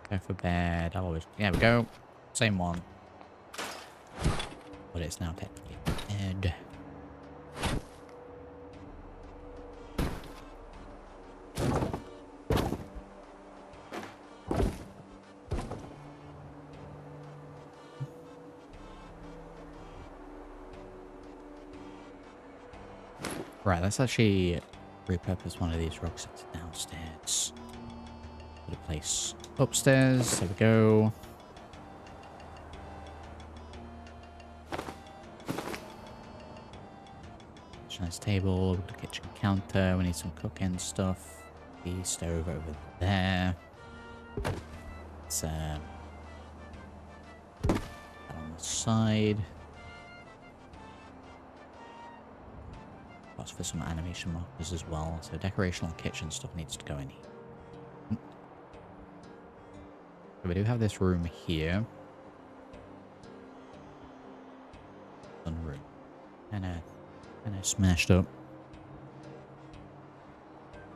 Go for bed. I'll always... Yeah, we go. Same one. But it's now technically bed. Right, let's actually repurpose one of these rucksacks downstairs. Put a place upstairs. There we go. Nice table. We've got a kitchen counter. We need some cooking stuff. The stove over there. It's that on the side. Lots for some animation markers as well. So decorational kitchen stuff needs to go in here. So we do have this room here. Sunroom. And a smashed up.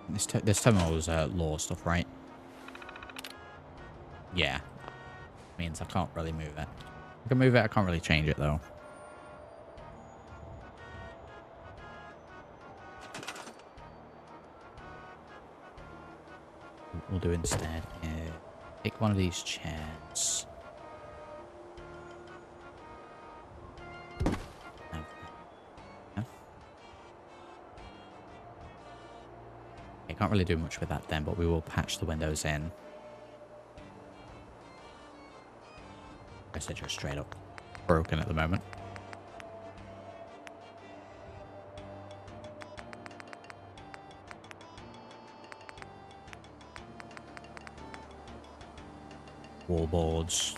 This terminal is law stuff, right? Yeah. Means I can't really move it. I can move it, I can't really change it though. We'll do instead Take one of these chairs. I can't really do much with that then, but we will patch the windows in. I said you're straight up broken at the moment. Wallboards.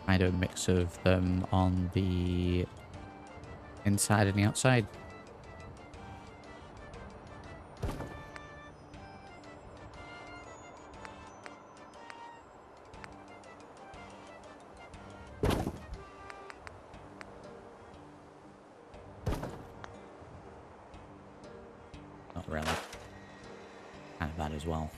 I do a mix of them on the inside and the outside. Not really. Kind of bad as well.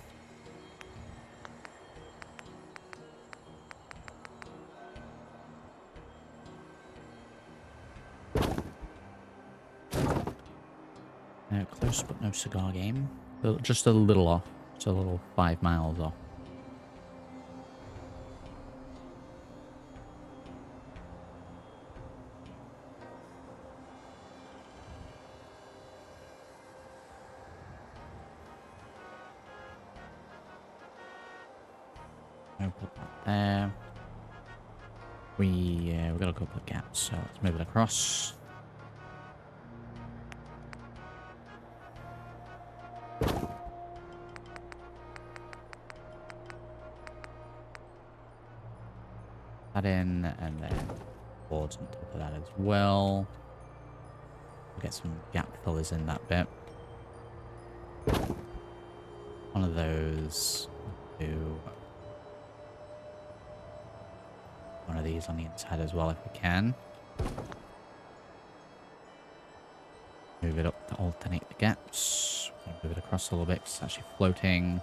Close but no cigar game. Just a little off. Just a little 5 miles off. I'll put that there. We've got a couple of gaps, so let's move it across. That in, and then boards on top of that as well. We'll get some gap fillers in that bit. One of those. Do one of these on the inside as well if we can. Move it up to alternate the gaps. Move it across a little bit because it's actually floating.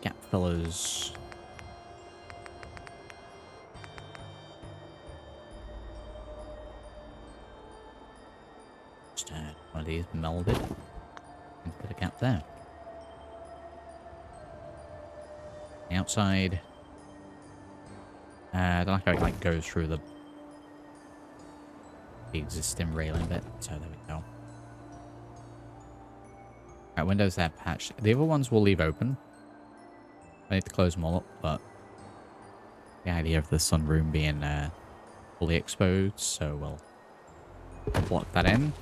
Gap fillers. Just one of these melded into the gap there. The outside. I don't like how it like goes through the existing railing bit. So there we go. Right, windows there patched. The other ones we'll leave open. I need to close them all up, but the idea of the sunroom being fully exposed, so we'll block that in.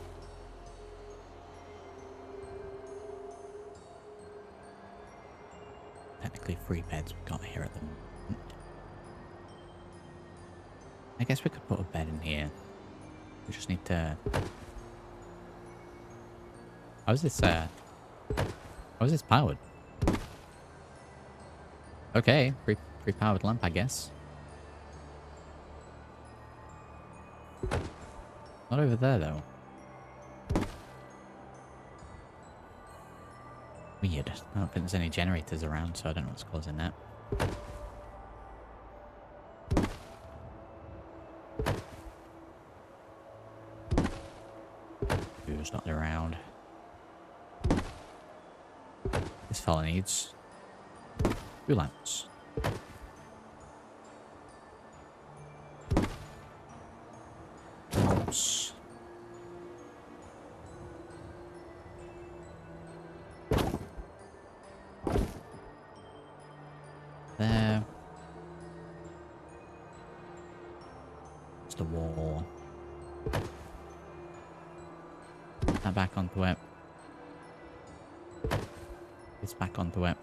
Technically 3 beds we've got here at the moment. I guess we could put a bed in here. We just need to... How is this powered? Okay, pre-powered lamp, I guess. Not over there, though. Weird. I don't think there's any generators around, so I don't know what's causing that. Who's not around? This fella needs 2 lamps. Lamps. There. Just a wall. Put that back onto it. It's back onto it.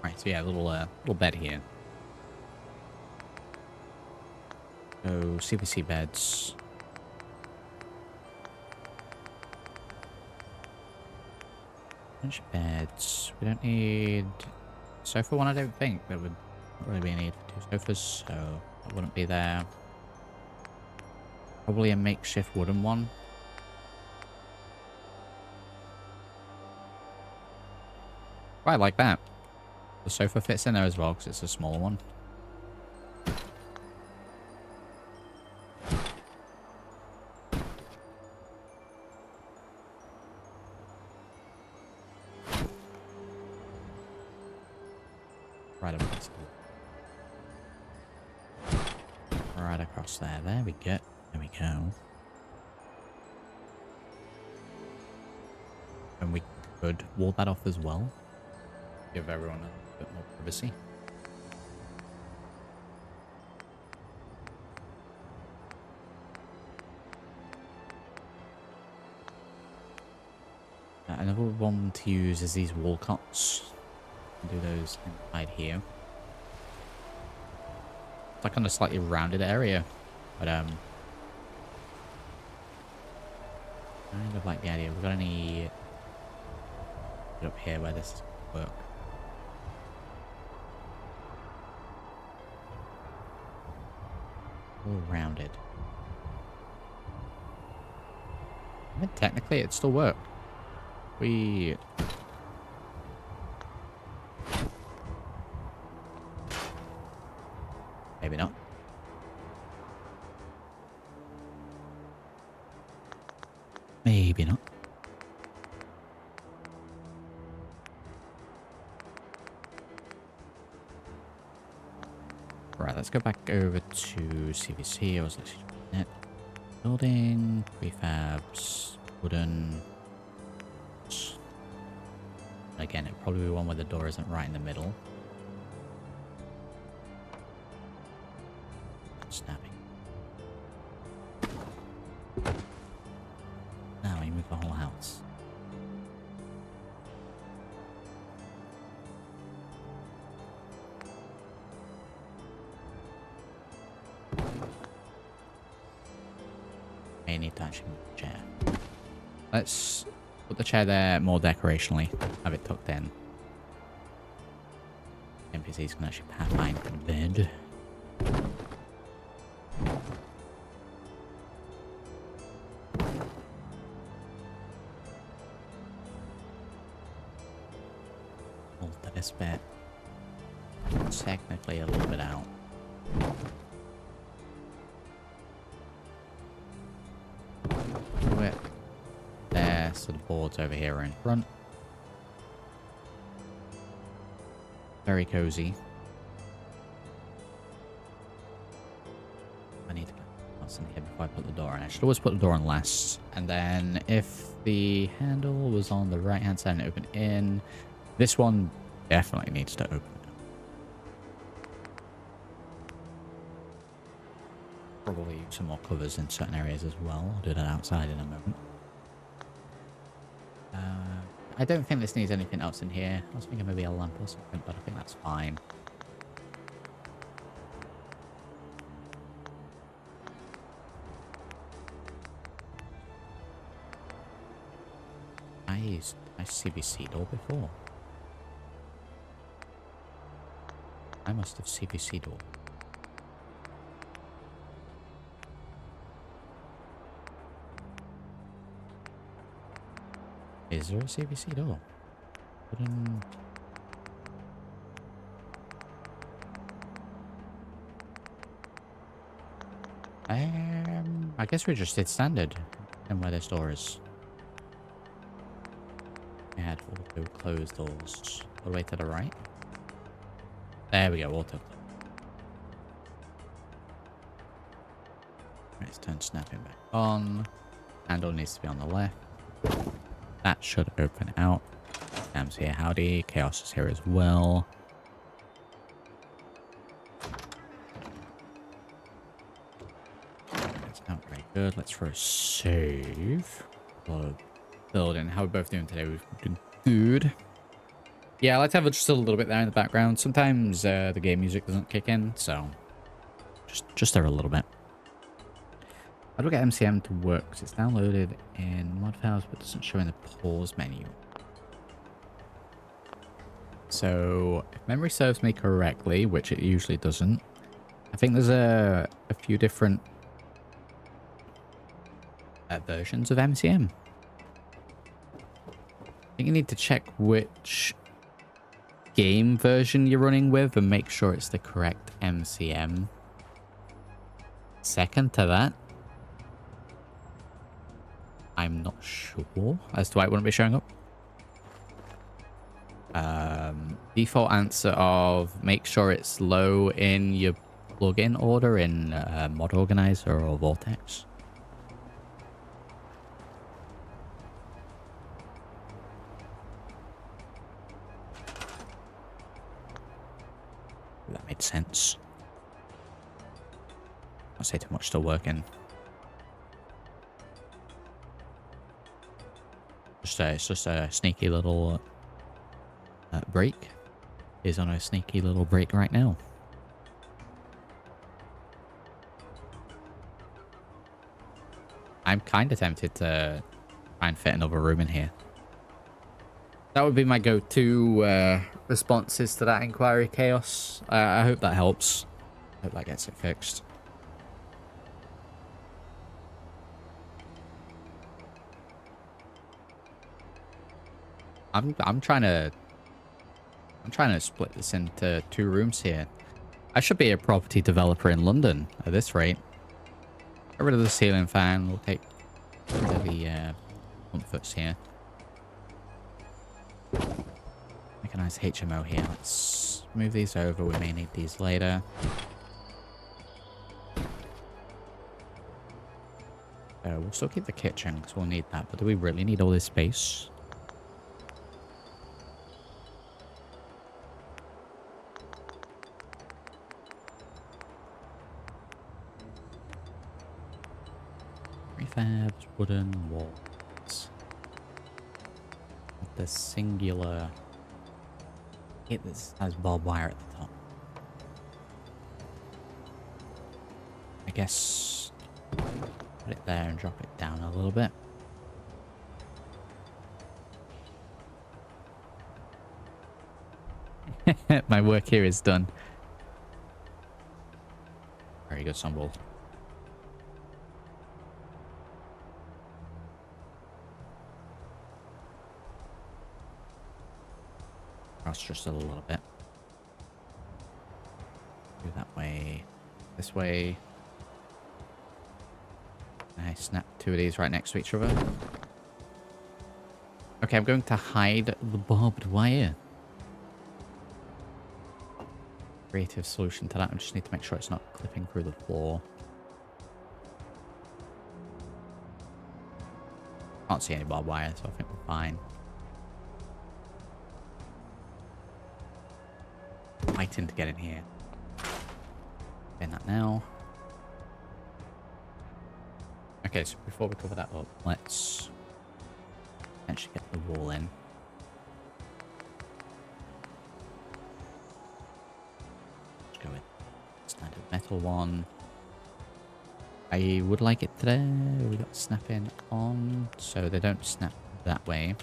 Right, so yeah, little bed here. So CPC beds. Bunch of beds. We don't need sofa one. I don't think there would not really be a need for 2 sofas, so that wouldn't be there. Probably a makeshift wooden one. Quite like that. The sofa fits in there as well because it's a smaller one. Right across. Right across there. There we go. There we go. And we could wall that off as well. Give everyone a bit more privacy. Another one to use is these wall cuts. Do those inside here. It's like on a slightly rounded area, but kind of like the idea. We're gonna need it up here where this work. All rounded. I mean, technically, it still worked. We. Maybe not. Maybe not. Right, let's go back over to CVC. I was actually net building, prefabs, wooden. Again, it'll probably be one where the door isn't right in the middle. Snapping. Now we move the whole house. I need to actually move the chair. Let's put the chair there more decorationally. Have it tucked in. NPCs can actually find the bed. Alter this bit. Technically a little bit out. Do it there, so the boards over here are in front. Very cozy. I need to put something here before I put the door on. I should always put the door on last. And then if the handle was on the right hand side and open in, this one definitely needs to open. Probably use some more covers in certain areas as well. I'll do that outside in a moment. I don't think this needs anything else in here. I was thinking maybe a lamp or something, but I think that's fine. I used a CVC door before. I must have CVC door. Is there a CVC door? I guess we just did standard and where this door is. We had auto close doors all the way to the right. There we go, auto. Let's turn snapping back on. Handle needs to be on the left. That should open out. Sam's here, howdy. Chaos is here as well. That's not very good. Let's throw a save. Building. How are we both doing today? We've been good. Yeah, I like to have just a little bit there in the background. Sometimes the game music doesn't kick in, so just there a little bit. How do I get MCM to work? Because it's downloaded in mod files, but doesn't show in the pause menu. So, if memory serves me correctly, which it usually doesn't, I think there's a few different versions of MCM. I think you need to check which game version you're running with and make sure it's the correct MCM. Second to that, I'm not sure as to why it wouldn't be showing up. Default answer of make sure it's low in your plugin order in Mod Organizer or Vortex. That made sense. I'll say too much, still working. It's just a sneaky little break. Is on a sneaky little break right now. I'm kind of tempted to try and fit another room in here. That would be my go-to responses to that inquiry, Chaos. I hope that helps. I hope that gets it fixed. I'm trying to split this into 2 rooms here. I should be a property developer in London at this rate. Get rid of the ceiling fan. We'll take rid of the comforts here. Make a nice HMO here. Let's move these over. We may need these later. We'll still keep the kitchen because we'll need that. But do we really need all this space? Prefabs, wooden walls. The singular. This has barbed wire at the top. I guess put it there and drop it down a little bit. My work here is done. Very good, Sunball. Cross just a little bit. Go that way. This way. I snap 2 of these right next to each other. Okay, I'm going to hide the barbed wire. Creative solution to that. I just need to make sure it's not clipping through the floor. Can't see any barbed wire, so I think we're fine. Fighting to get in here. Doing that now. Okay, so before we cover that up, let's actually get the wall in. Let's go with standard metal one. I would like it today. We got snapping on, so they don't snap that way.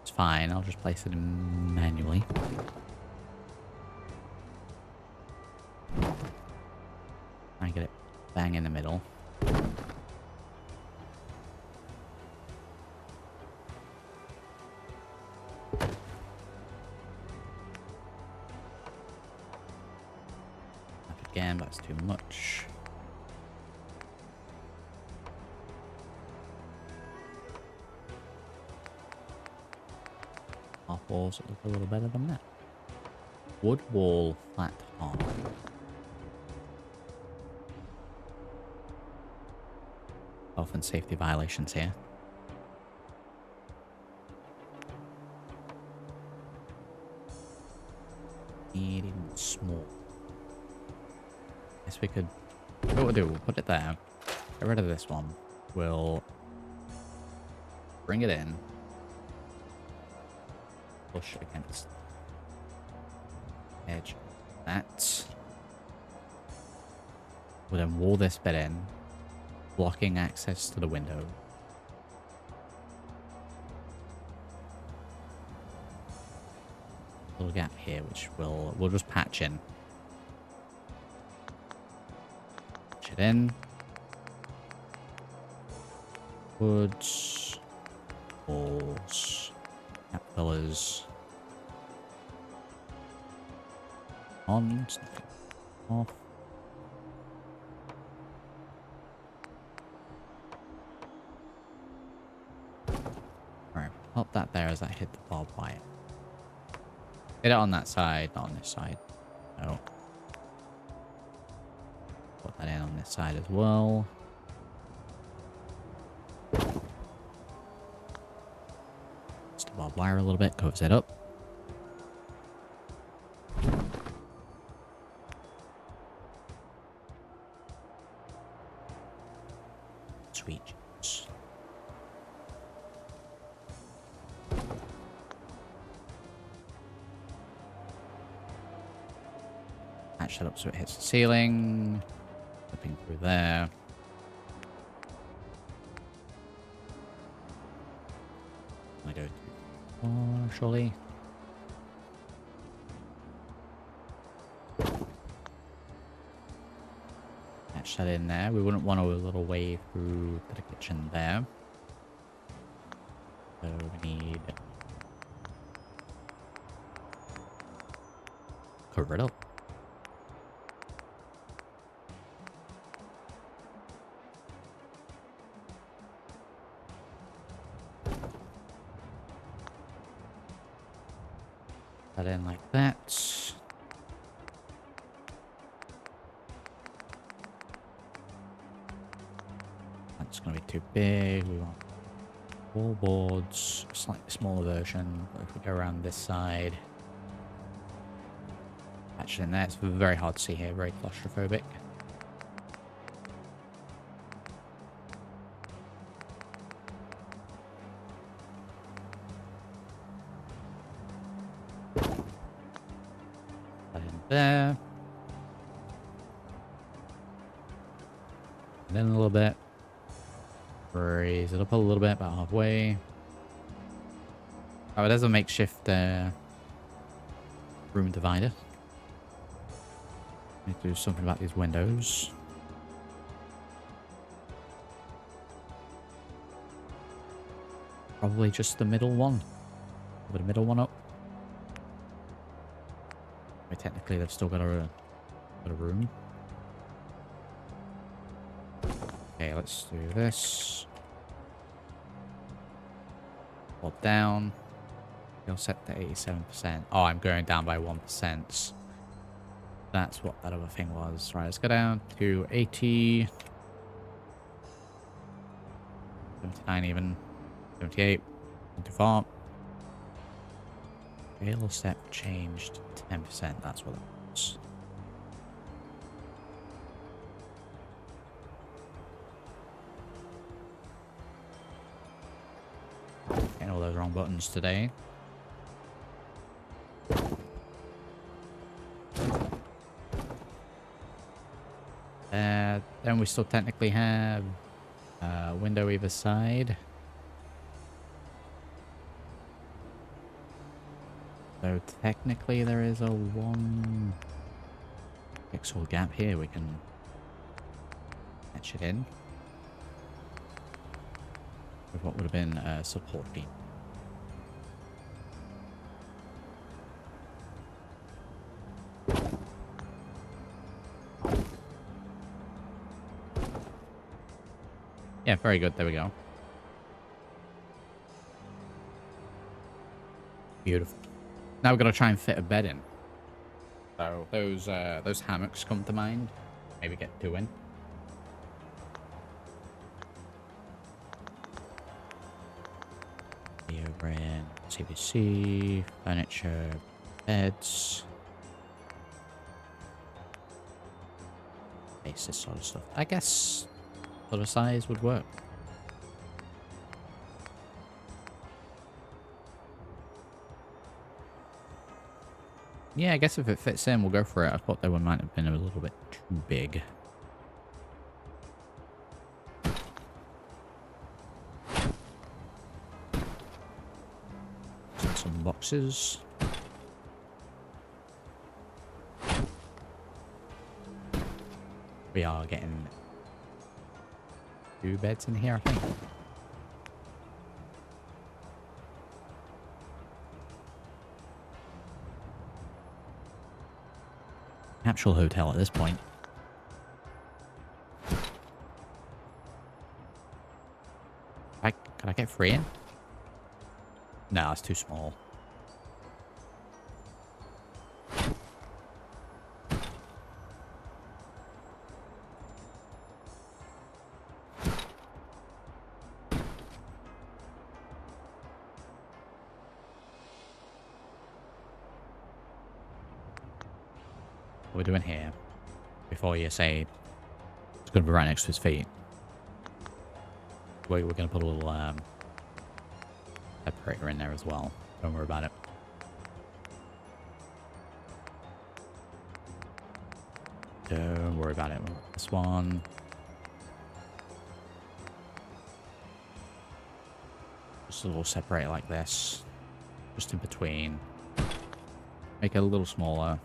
It's fine. I'll just place it in manually. I get it bang in the middle. Up again, that's too much. Half walls look a little better than that. Wood wall, flat top. Health and safety violations here. Medium small. Guess we could. What we'll do, we'll put it there. Get rid of this one. We'll bring it in. Push against edge. That. We'll then wall this bit in, blocking access to the window. Little gap here, which we'll just patch in. Patch it in. Woods, walls, gap pillars. On. Snap it off. Alright, pop that there as I hit the barbed wire. Hit it on that side, not on this side. No. Put that in on this side as well. Just the barbed wire a little bit, covers it up. Sweet. Match that up so it hits the ceiling. Flipping through there. I go too far, surely. Match that in there. We wouldn't want a little way through to the kitchen there. So we need... cover it up. That in like that. That's going to be too big. We want wall boards, a slightly smaller version. But if we go around this side, actually in there, it's very hard to see here, very claustrophobic. There. And then a little bit. Raise it up a little bit, about halfway. Oh, it has a makeshift room divider. Need to do something about these windows. Probably just the middle one. Put the middle one up. Technically, they've still got a room. Okay, let's do this. Pop down. You'll set to 87%. Oh, I'm going down by 1%. That's what that other thing was. Right, let's go down to 80. 79 even. 78. Not too far. Scale step changed 10%. That's what it was. Getting all those wrong buttons today. Then we still technically have a window either side. So technically there is a 1 pixel gap here we can etch it in. With what would have been a support beam. Yeah, very good. There we go. Beautiful. Now we're gonna try and fit a bed in. So those hammocks come to mind. Maybe get 2 in. Over in CBC, furniture, beds. This sort of stuff. I guess sort of size would work. Yeah, I guess if it fits in, we'll go for it. I thought that one might have been a little bit too big. Some boxes. We are getting 2 beds in here, I think. actual hotel at this point. Can I get 3 in? No, it's too small. What are we doing here? Before you say it's going to be right next to his feet. We're going to put a little separator in there as well. Don't worry about it. Don't worry about it. This one. Just a little separator like this. Just in between. Make it a little smaller.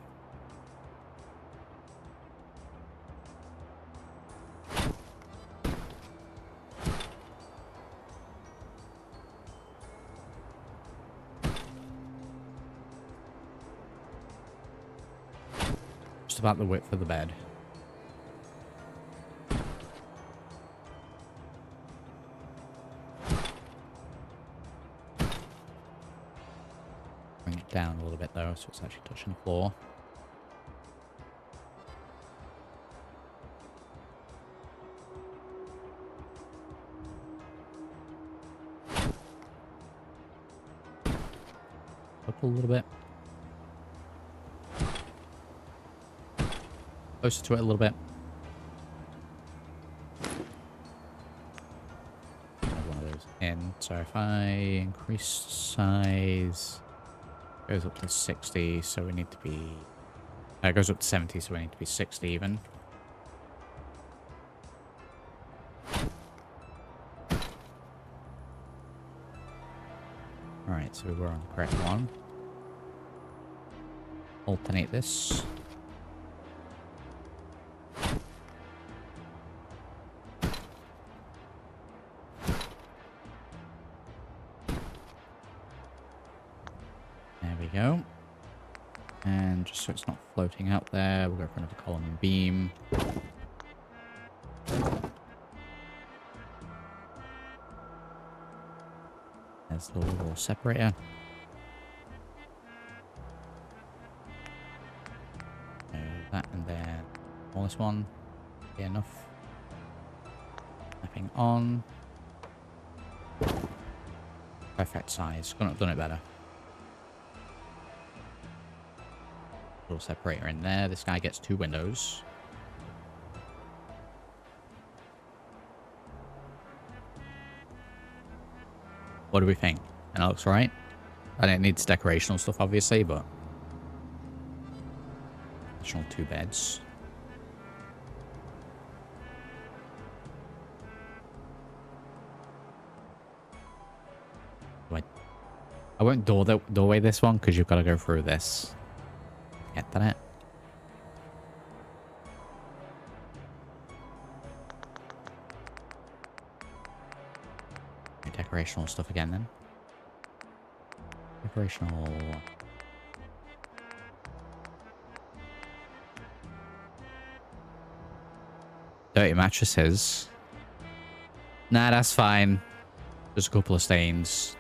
Just about the width of the bed. Bring it down a little bit though, so it's actually touching the floor. Up a little bit. Closer to it a little bit. One of those in. So if I increase size, it goes up to 60, so we need to be. It goes up to 70, so we need to be 60 even. Alright, so we're on the correct one. Alternate this. There we go. And just so it's not floating out there, we'll go for another column and beam. There's the little separator. So that and then smallest one. Be enough. Nothing on. Perfect size. Couldn't have done it better. Little separator in there. This guy gets 2 windows. What do we think? And it looks right. And it needs decorational stuff, obviously, but additional 2 beds. Wait, I won't doorway this one because you've got to go through this. Get that? Decorational stuff again then. Decorational. Dirty mattresses. Nah, that's fine. Just a couple of stains.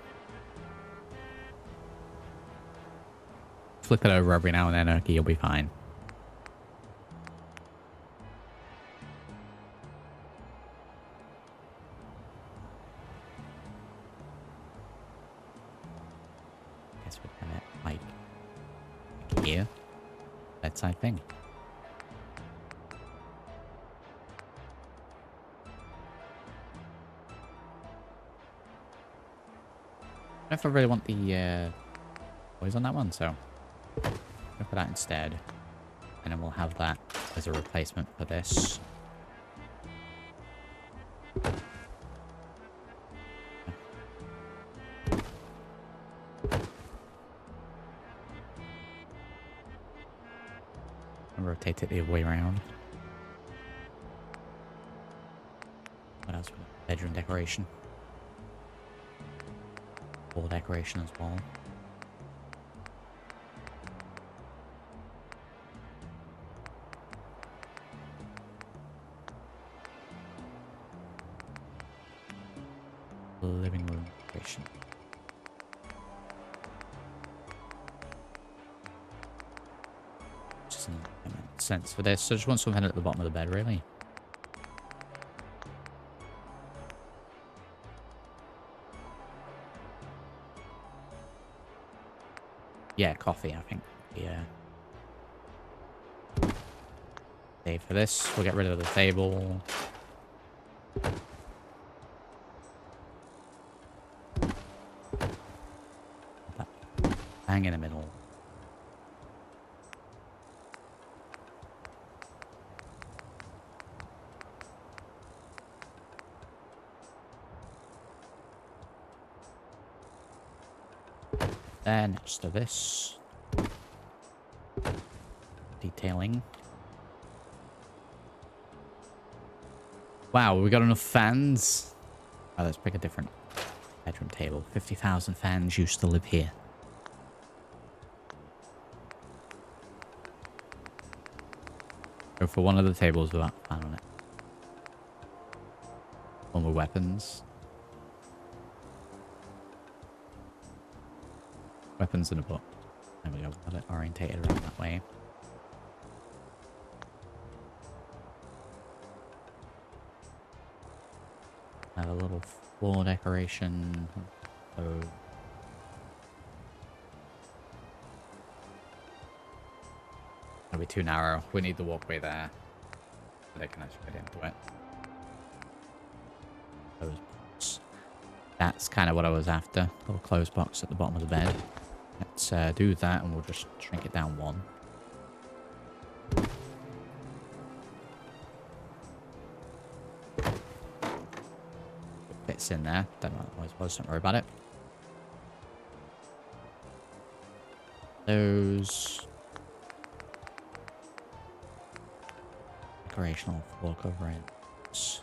Flip it over every now and then, okay, you'll be fine. Guess we're gonna like here. Bedside thing. I don't know if I really want the boys on that one, so go for that instead. And then we'll have that as a replacement for this. And rotate it the other way around. What else? Bedroom decoration. Wall decoration as well. living room decoration. Which doesn't make sense for this. So I just want something at the bottom of the bed, really. Yeah, coffee, I think. Yeah. Save for this. We'll get rid of the table. Bang in the middle. Then next to this. Detailing. Wow, we got enough fans. Oh, let's pick a different bedroom table. 50,000 fans used to live here. Go for one of the tables with that fan on it. One with weapons. Weapons in a book. There we go. Got it orientated around that way. Have a little floor decoration. So it'll be too narrow. We need the walkway there. So they can actually get into it. Closed box. That's kind of what I was after. Little closed box at the bottom of the bed. Let's do that and we'll just shrink it down one. Fits in there. Don't know what it always was. Don't worry about it. Those decorational floor coverings.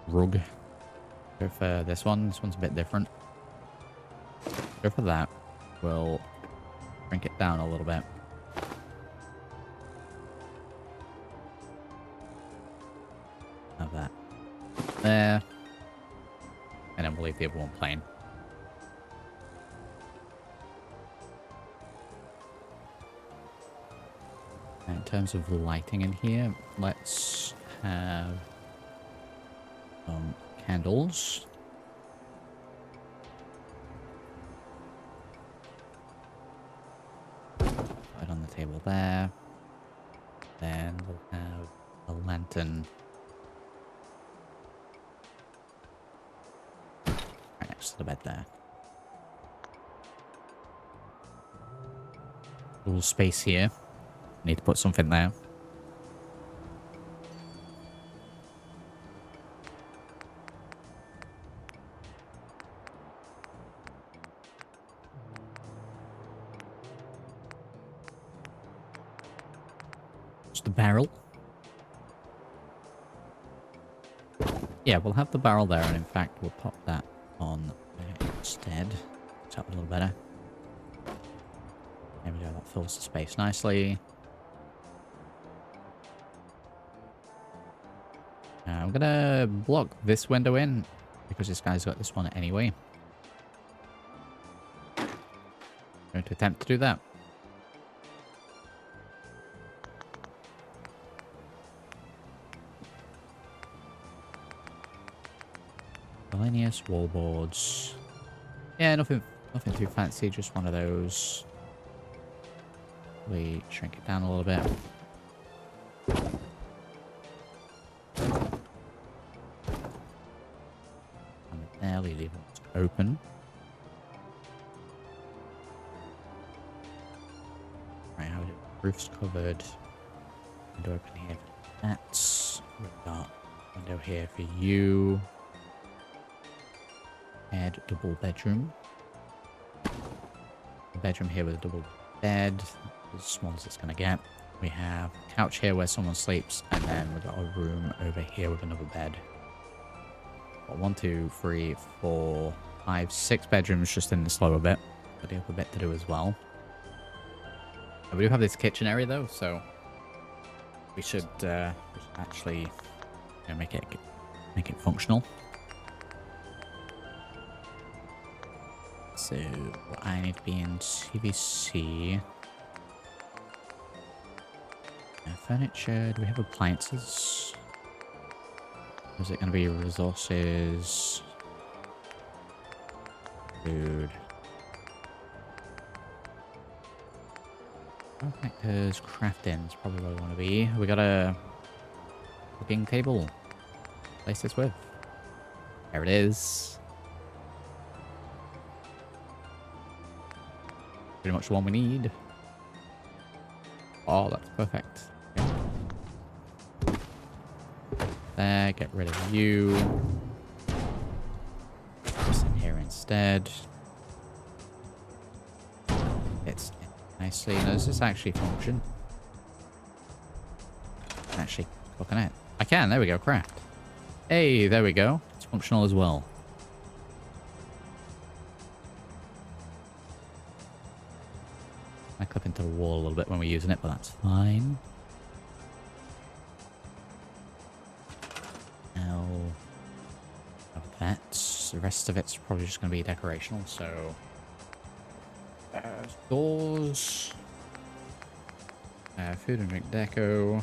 Rug. Go for this one. This one's a bit different. Go for that. We'll shrink it down a little bit. Have that there. And then we'll leave the other one plain. And in terms of lighting in here, let's have some candles. Put it on the table there. Then we'll have a lantern right next to the bed there. Little space here. Need to put something there. Just a barrel. Yeah, we'll have the barrel there, and in fact, we'll pop that on there instead. It's up a little better. There we go, that fills the space nicely. I'm gonna block this window in, because this guy's got this one anyway. I'm going to attempt to do that. Millennius wallboards. Yeah, nothing too fancy, just one of those. We shrink it down a little bit. And there, we leave it open. Right, how do roof's covered? Window open here for that. We've got window here for you. Add double bedroom. A bedroom here with a double bed. As small as it's gonna get. We have a couch here where someone sleeps, and then we've got a room over here with another bed. Got 1, 2, 3, 4, 5, 6 bedrooms just in this lower bit. Got the upper bit to do as well. And we do have this kitchen area though, so we should actually make it functional. So I need to be in CVC. Furniture. Do we have appliances? Or is it going to be resources? Food. Factors, crafting is probably where we want to be. We got a cooking table. Place this with. There it is. Pretty much the one we need. Oh, that's perfect. Okay. There, get rid of you. Just in here instead. It's nicely. Does this actually function? Actually cooking it. I can. There we go. Craft. Hey, there we go. It's functional as well. I clip into the wall a little bit when we're using it, but that's fine. Now, that's the rest of it's probably just going to be decorational. So, doors, food and drink deco,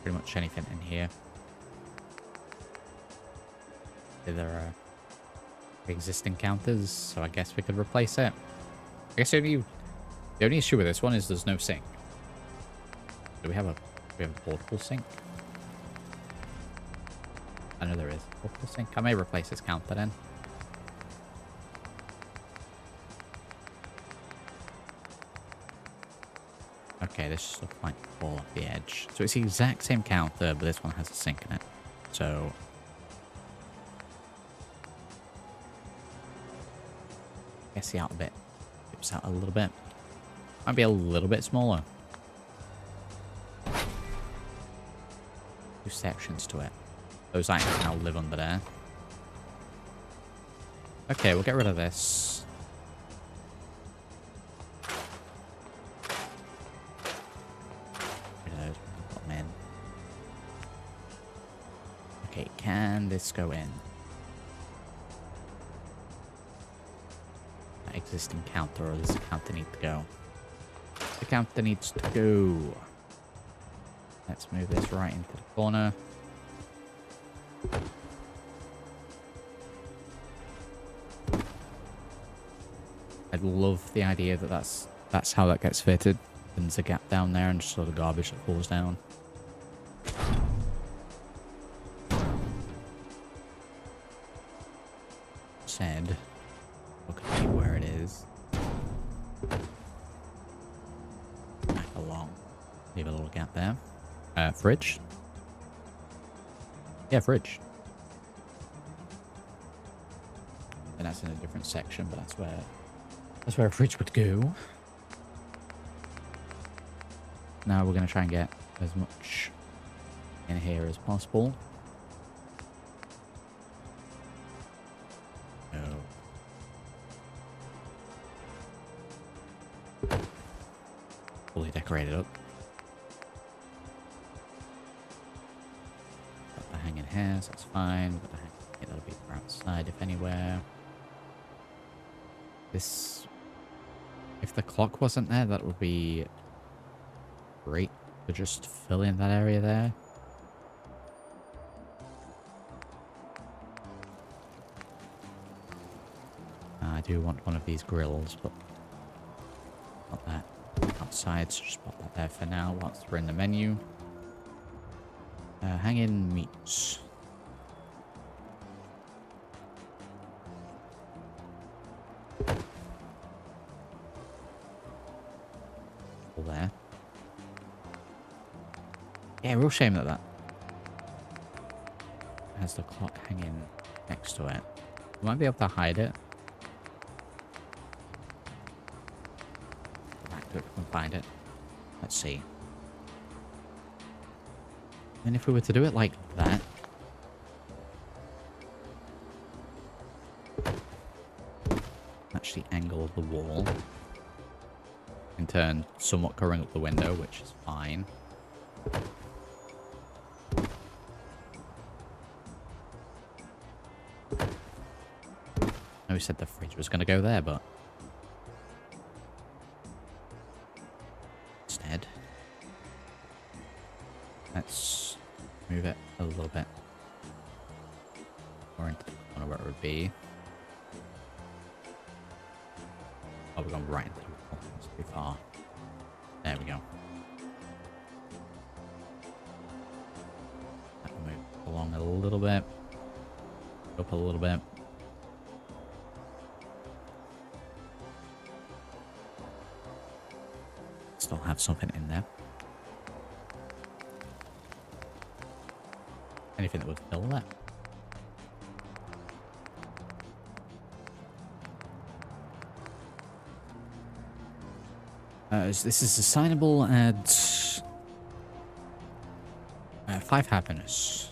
pretty much anything in here. There are existing counters, so I guess we could replace it. I guess the only issue with this one is there's no sink. Do we have a portable sink? I know there is a portable sink. I may replace this counter then. Okay, this just looks like fall off the edge. So it's the exact same counter, but this one has a sink in it. So I guess the outer bit dips out a little bit. Might be a little bit smaller. 2 sections to it. Those items now live under there. Okay, we'll get rid of this. Rid of those. Put them in. Okay, can this go in? That existing counter, or does the counter need to go? The counter needs to go. Let's move this right into the corner. I love the idea that that's how that gets fitted. There's a gap down there and just sort of garbage that falls down. Said, look at where it is. Back along. Leave a little gap there. Fridge. Yeah, fridge. And that's in a different section, but that's where a fridge would go. Now we're going to try and get as much in here as possible. Fully decorated up. Got the hanging hairs, that's fine. Got the hanging hair, that'll be for outside if anywhere. This, if the clock wasn't there, that would be great to just fill in that area there. I do want one of these grills, but not that outside, so just pop that there for now whilst we're in the menu. Hanging meats. All there. Yeah, real shame that has the clock hanging next to it. We might be able to hide it. Back to it if we can find it. Let's see. And if we were to do it like that. Actually angle the wall. In turn, somewhat covering up the window, which is fine. know we said the fridge was going to go there, but instead, let's move it a little bit more into the corner where it would be. Oh, we're going right into the wall. It's too far. There we go. That will move along a little bit. Up a little bit. Still have something in there. Anything that would fill that. This is assignable at 5 happiness.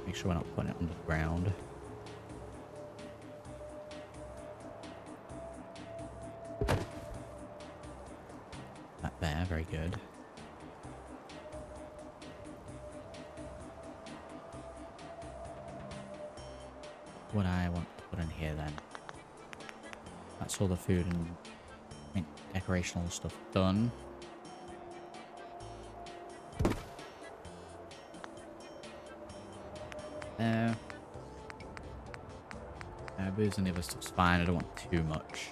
Make sure we're not putting it on the ground. That there, very good. What I want to put in here then. That's all the food and decorational stuff done. There. Booze and the other stuff's fine. I don't want too much.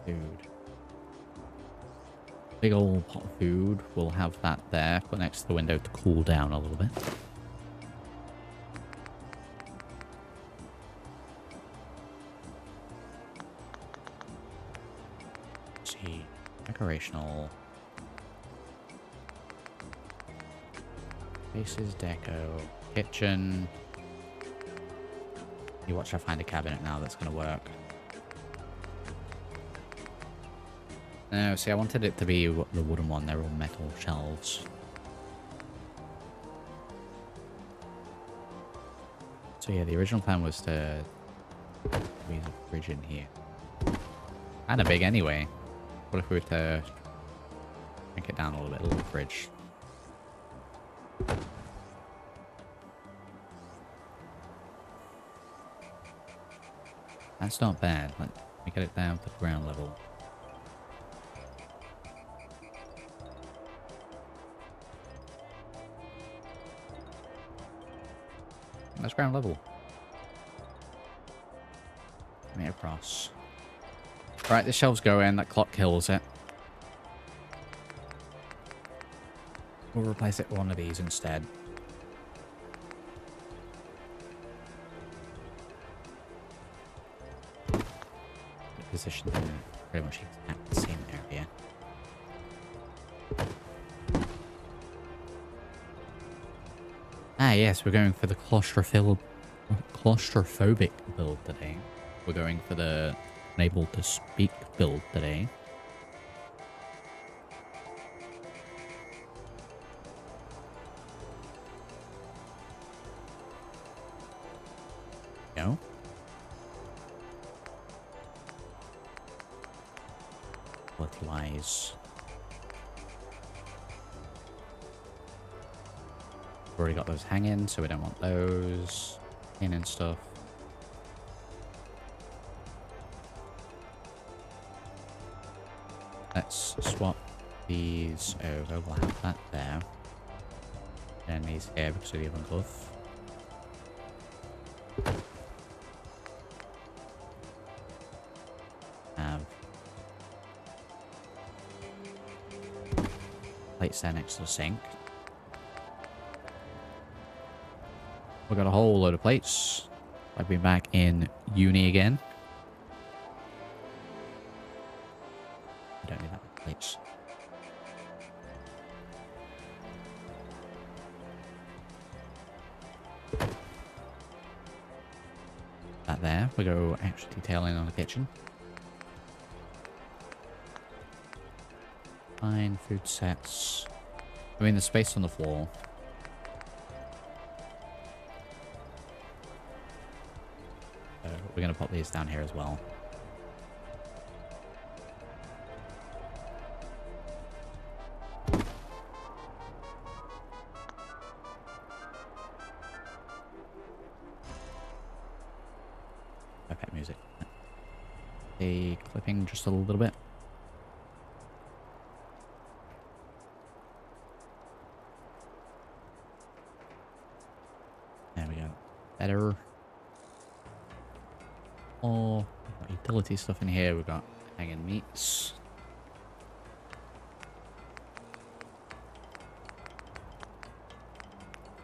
Food. Big old pot of food. We'll have that there. Put next to the window to cool down a little bit. Let's see. Decorational. Faces, deco, kitchen. You watch, I find a cabinet now that's going to work. No, see, I wanted it to be the wooden one. They're all metal shelves. So yeah, the original plan was to squeeze a fridge in here. Kinda big anyway. What if we were to shrink it down a little bit, a little fridge? That's not bad. Let me get it down to the ground level. That's ground level. Bring it across. Right, the shelves go in. That clock kills it. We'll replace it with one of these instead. Positioned in pretty much exactly the same area. Ah, yes, we're going for the claustrophobic build today. We're going for the unable to speak build today. Go. Quality-wise. Already got those hanging, so we don't want those in and stuff. Let's swap these over. We'll have that there. And these here because of the oven glove. Have plates there next to the sink. We've got a whole load of plates. I've been back in uni again. I don't need that many plates. That there. We go extra detailing on the kitchen. Fine, food sets. I mean, the space on the floor. we're going to pop these down here as well. Perfect music. A clipping just a little bit. There we go. Better. Oh, we've got utility stuff in here. We've got hanging meats.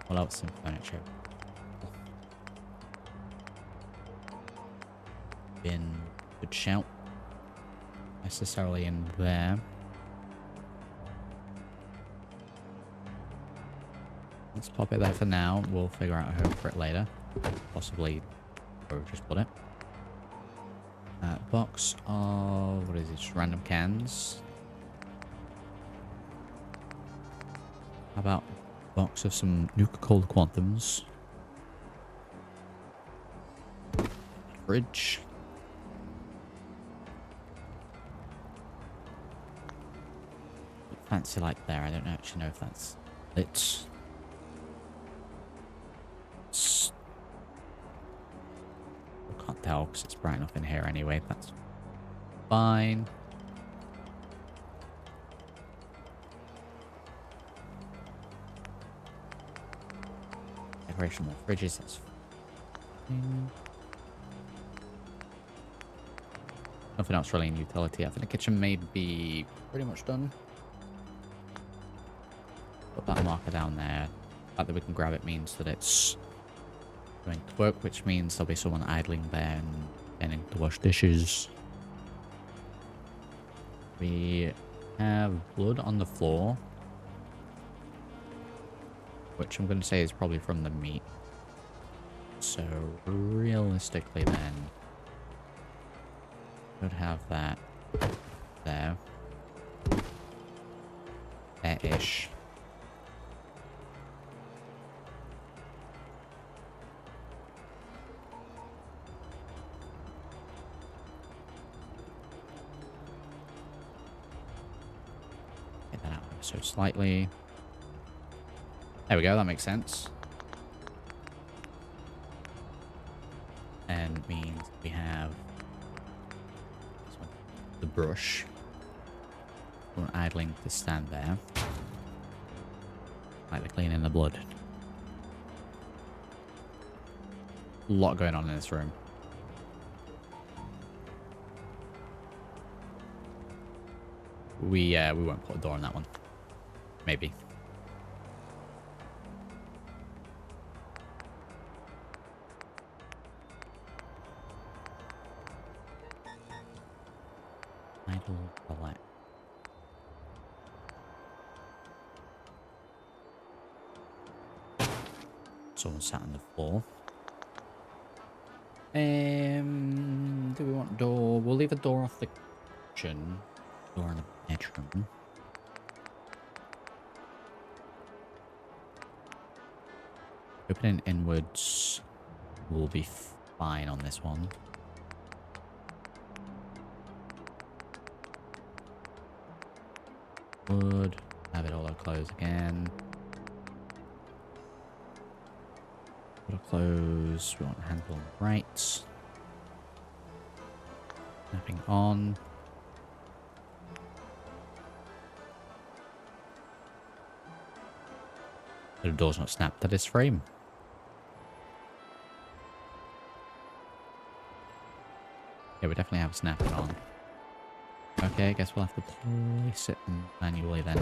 What else in furniture? Bin. Good shout. Necessarily in there. Let's pop it there for now. We'll figure out a home for it later. Possibly, or just put it. Box of, what is it? Just random cans. How about a box of some Nuka-Cola Quantums? Fridge. Fancy light there. I don't actually know if that's lit. I can't tell because it's bright enough in here anyway. That's fine. Decoration more fridges. That's fine. Nothing else really in utility. I think the kitchen may be pretty much done. Put that marker down there. The fact that we can grab it means that it's going to work, which means there'll be someone idling there and getting to wash dishes. We have blood on the floor, which I'm going to say is probably from the meat. So realistically then, could have that there. There-ish. Get that out so slightly. There we go, that makes sense. And means we have this one, the brush. We're idling to stand there. Like the cleaning the blood. A lot going on in this room. We won't put a door on that one. Maybe. Idle toilet. Someone sat on the floor. Do we want a door? We'll leave a door off the kitchen. Door in the bedroom. Opening inwards will be fine on this one. Would have it all closed again. Auto close. We want handle on the right. Snapping on. The door's not snapped at this frame. Yeah, we definitely have snapping on. Okay, I guess we'll have to place it manually then.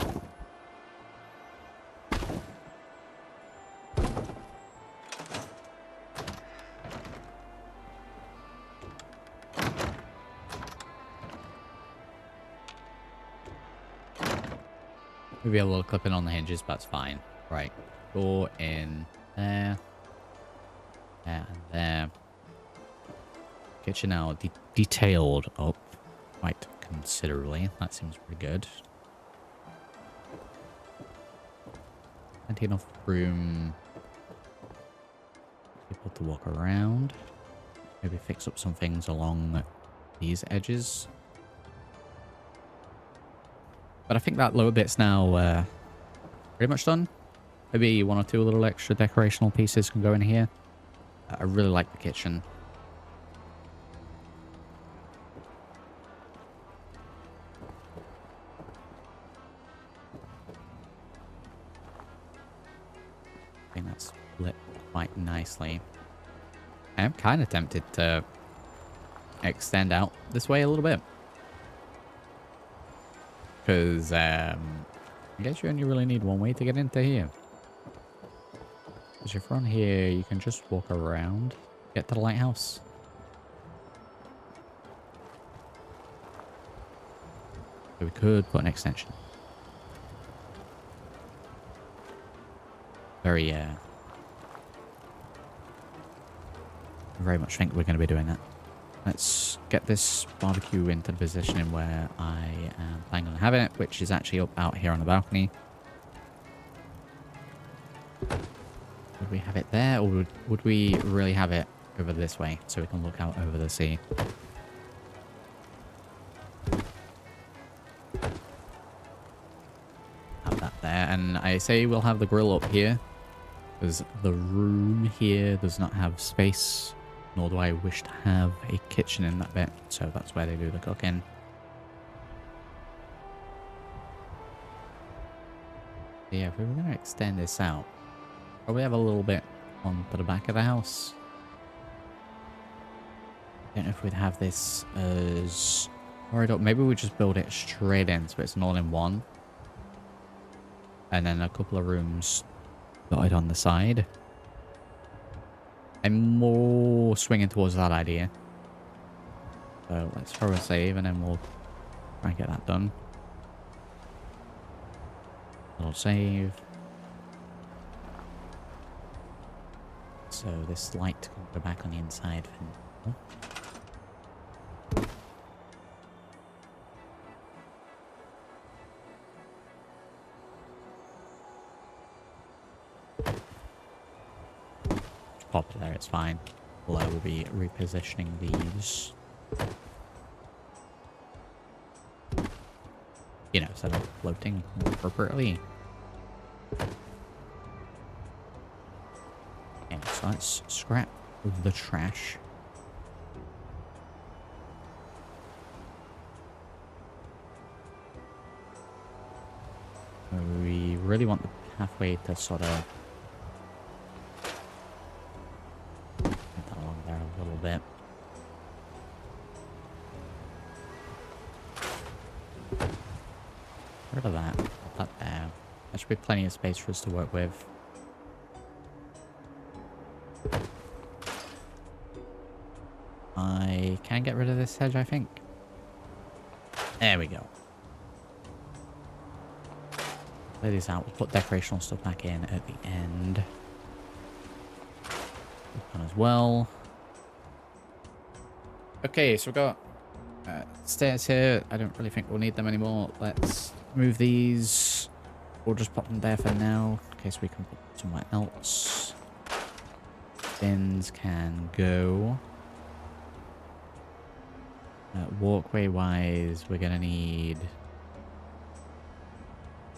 Maybe a little clipping on the hinges, but that's fine. Right, door in there. There and there. Kitchen now detailed up quite considerably. That seems pretty good. Plenty enough room for people to walk around. maybe fix up some things along these edges. But I think that lower bit's now pretty much done. Maybe one or two little extra decorational pieces can go in here. I really like the kitchen. I think that's lit quite nicely. I am kind of tempted to extend out this way a little bit. Because I guess you only really need one way to get into here. Because if you're on here, you can just walk around, get to the lighthouse. So we could put an extension. Very much think we're going to be doing that. Let's get this barbecue into the position where I am planning on having it, which is actually up out here on the balcony. Would we have it there, or would we really have it over this way so we can look out over the sea? Have that there, and I say we'll have the grill up here because the room here does not have space, nor do I wish to have a kitchen in that bit, so that's where they do the cooking. Yeah, if we were going to extend this out, probably have a little bit onto the back of the house. I don't know if we'd have this as corridor. Maybe we just build it straight in so it's an all-in-one. And then a couple of rooms dotted on the side. I'm more swinging towards that idea. So let's throw a save and then we'll try and get that done. Little save. So this light can go back on the inside. Pop it there, it's fine. We'll be repositioning these. You know, so they're floating more appropriately. Okay, so let's scrap the trash. We really want the pathway to sort of get that along there a little bit. Rid of that. Put that there. There should be plenty of space for us to work with. I can get rid of this hedge, I think. There we go. Lay these out. We'll put decorational stuff back in at the end. This one as well. Okay, so we've got stairs here. I don't really think we'll need them anymore. Let's move these. We'll just pop them there for now, in case we can put them somewhere else. Bins can go. Walkway wise, we're gonna need.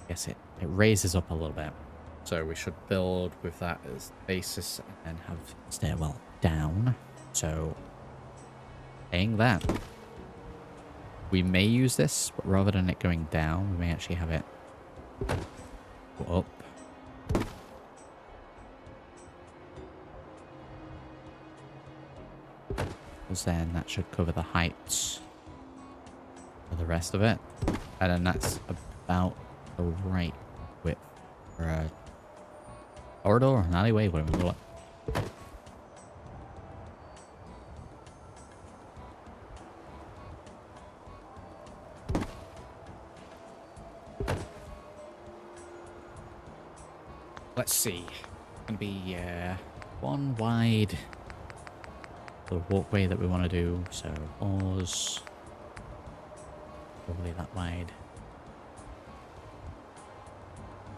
I guess it raises up a little bit, so we should build with that as basis and then have stairwell down. So, saying that, we may use this, but rather than it going down, we may actually have it go up. Because then that should cover the heights for the rest of it. And then that's about the right width for a corridor or an alleyway, whatever you call it. Let's see. It's going to be one wide the walkway that we want to do. So pause. Probably that wide.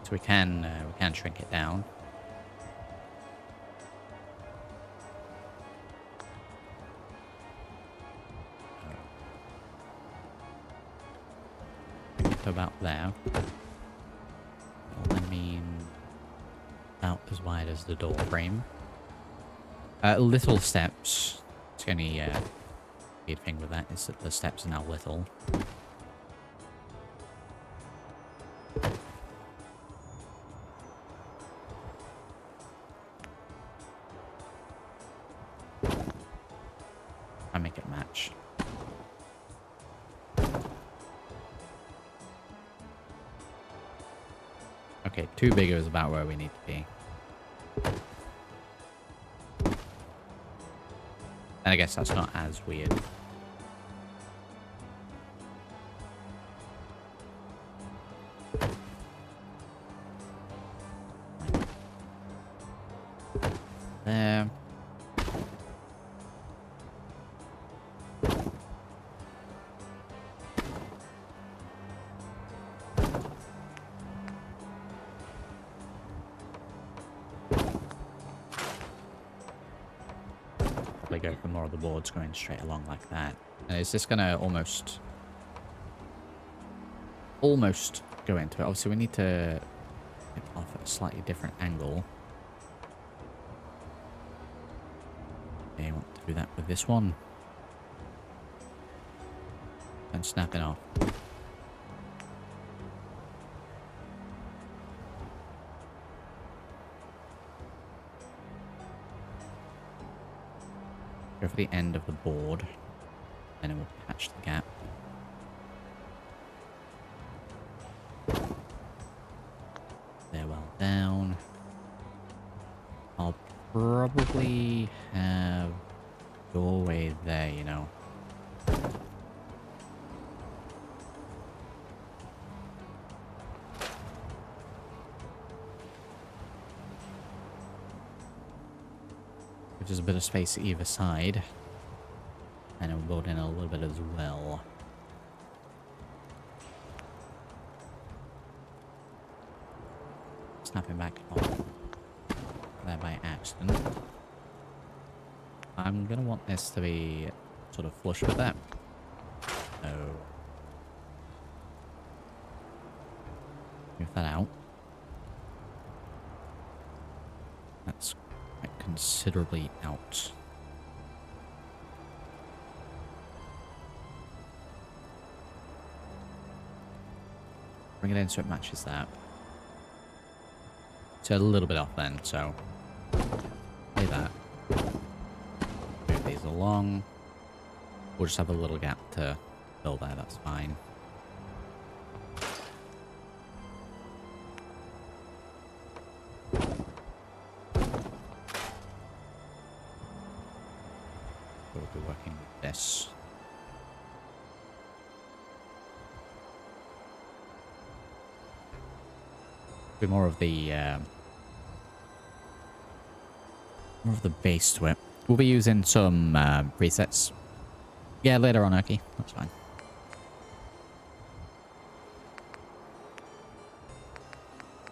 So we can shrink it down. to about there. That'll mean about as wide as the door frame. Little steps. It's the only weird thing with that is that the steps are now little. I make it match. Okay, 2 bigger is about where we need to be. And I guess that's not as weird. There. Go for more of the boards going straight along like that. And is this gonna almost go into it? Obviously we need to get off at a slightly different angle. Okay, I want to do that with this one. And snap it off. Go for the end of the board, and it will patch the gap. They're well down. I'll probably have doorway there, you know. There's a bit of space either side. And we'll build in a little bit as well. Snapping back off there by accident. I'm gonna want this to be sort of flush with that. So move that out. That's quite considerably out. Bring it in so it matches that. So a little bit off then, so play that. Move these along. We'll just have a little gap to fill there, that's fine. We'll be working with this. Be more of the base to it. We'll be using some presets. Yeah, later on, okay, that's fine.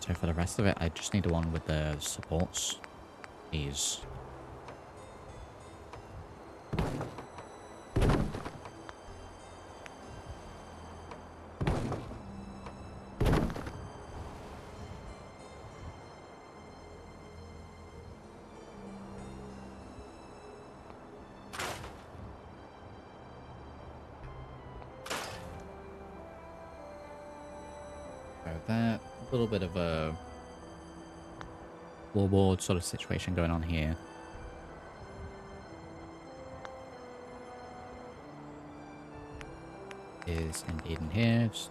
So for the rest of it, I just need one with the supports. These. That little bit of a floorboard sort of situation going on here. Is indeed in here. Just,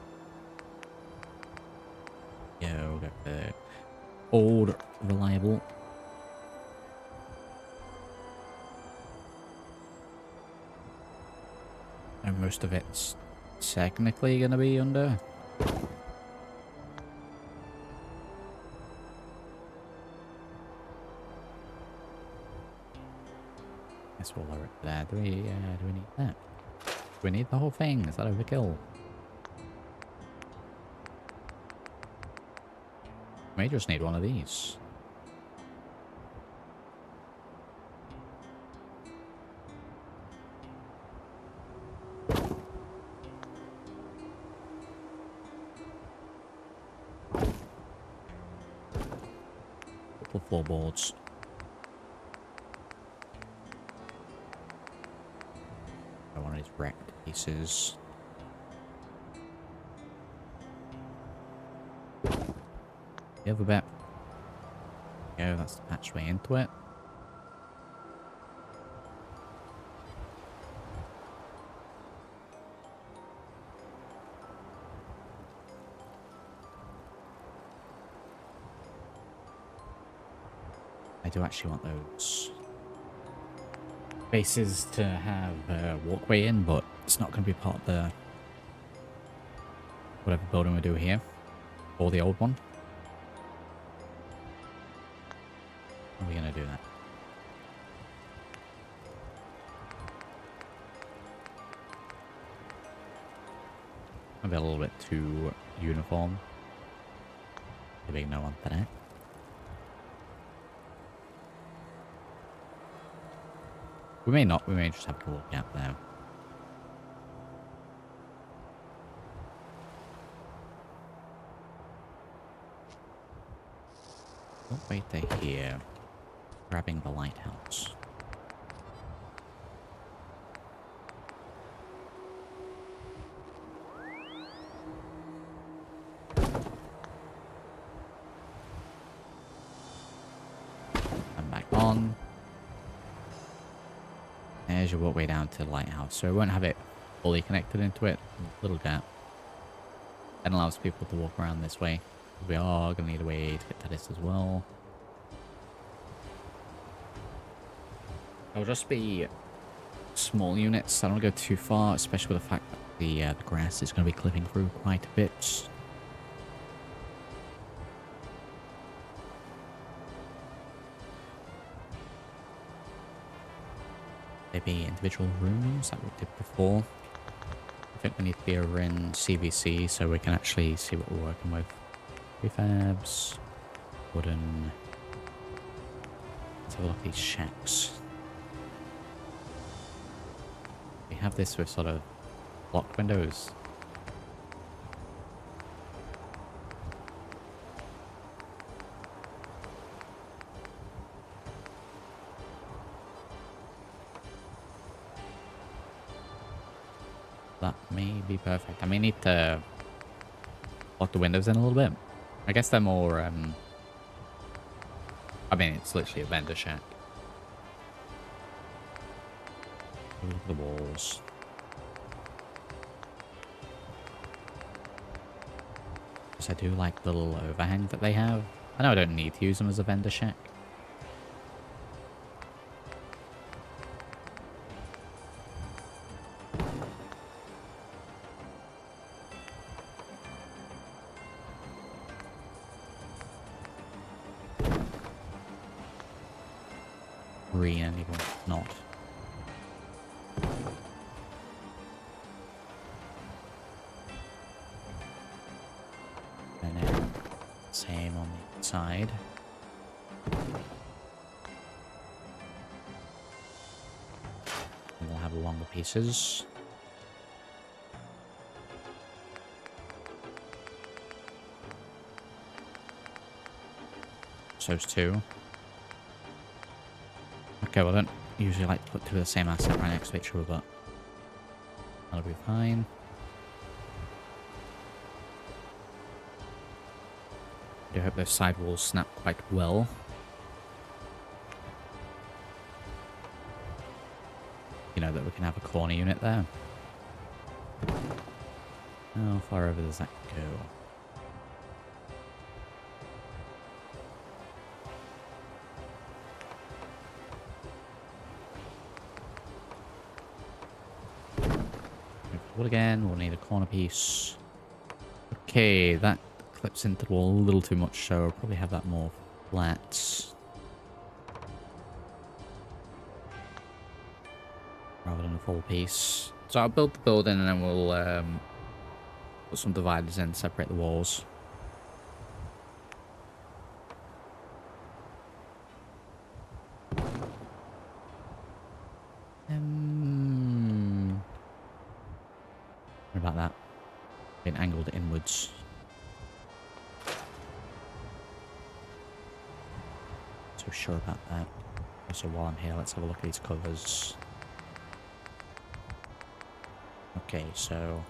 yeah, we'll go for the old reliable. And most of it's technically going to be under. We'll lower it there. Do we need that? Do we need the whole thing? Is that overkill? May just need one of these. couple of floorboards. One of these wrecked pieces. The other bit. Go, that's the patchway into it. I do actually want those spaces to have a walkway in, but it's not going to be part of the whatever building we do here, or the old one. How are we going to do that? Maybe a little bit too uniform. Maybe no one for that. We may not, we may just have a little gap there. What wait they here? Grabbing the lighthouse. And back on. There's your walkway down to the lighthouse. So we won't have it fully connected into it. Little gap. That allows people to walk around this way. We are going to need a way to get to this as well. It'll just be small units. I don't want to go too far, especially with the fact that the grass is going to be clipping through quite a bit. Maybe individual rooms that we did before. I think we need to be over in CVC so we can actually see what we're working with. Prefabs, wooden. Let's have a look at these shacks. We have this with sort of blocked windows. That may be perfect. I may need to block the windows in a little bit. I guess they're more, I mean, it's literally a vendor shack. Look at the walls. Because I do like the little overhang that they have. I know I don't need to use them as a vendor shack. Green and even not. And then same on the side. And we'll have longer pieces. So those two. Okay, well I don't usually like to put two of the same asset right next to each other, but that'll be fine. I do hope those side walls snap quite well. You know, that we can have a corner unit there. How far over does that go? Wood again, we'll need a corner piece. Okay, that clips into the wall a little too much, so I'll probably have that more flat. Rather than a full piece. So I'll build the building and then we'll put some dividers in, separate the walls. What about that? Being angled inwards. so sure about that. So while I'm here, let's have a look at these covers. Okay, so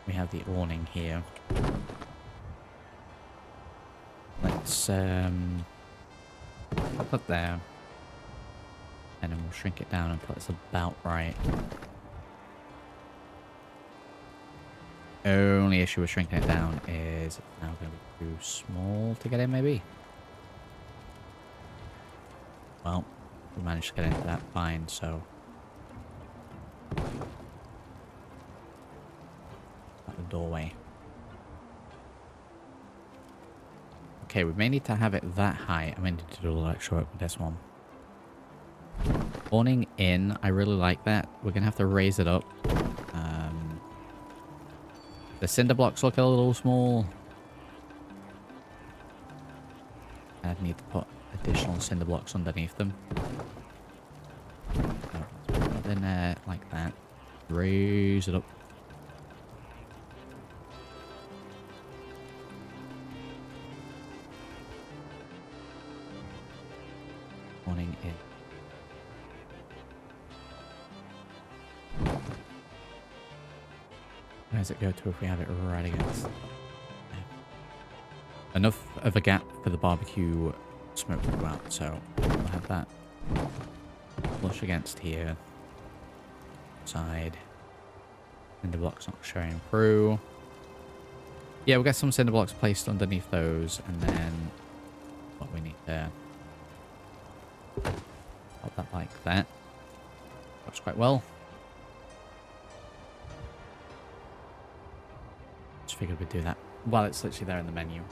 we have the awning here. Let's pop that there. And then we'll shrink it down until it's about right. Only issue with shrinking it down is it's now going to be too small to get in, maybe. Well, we managed to get into that fine, so... At the doorway. Okay, we may need to have it that high. I may need to do a little extra work with this one. Awning in, I really like that. We're going to have to raise it up. The cinder blocks look a little small. I need to put additional cinder blocks underneath them. Put in there like that. Raise it up. Awning in. Where does it go to if we have it right against? Yeah. Enough of a gap for the barbecue smoke to go out, so we'll have that flush against here. Side. Cinder blocks not showing through. Yeah, we'll get some cinder blocks placed underneath those, and then what we need there. Pop that like that. Works quite well. Figured we'd do that. Well, it's literally there in the menu.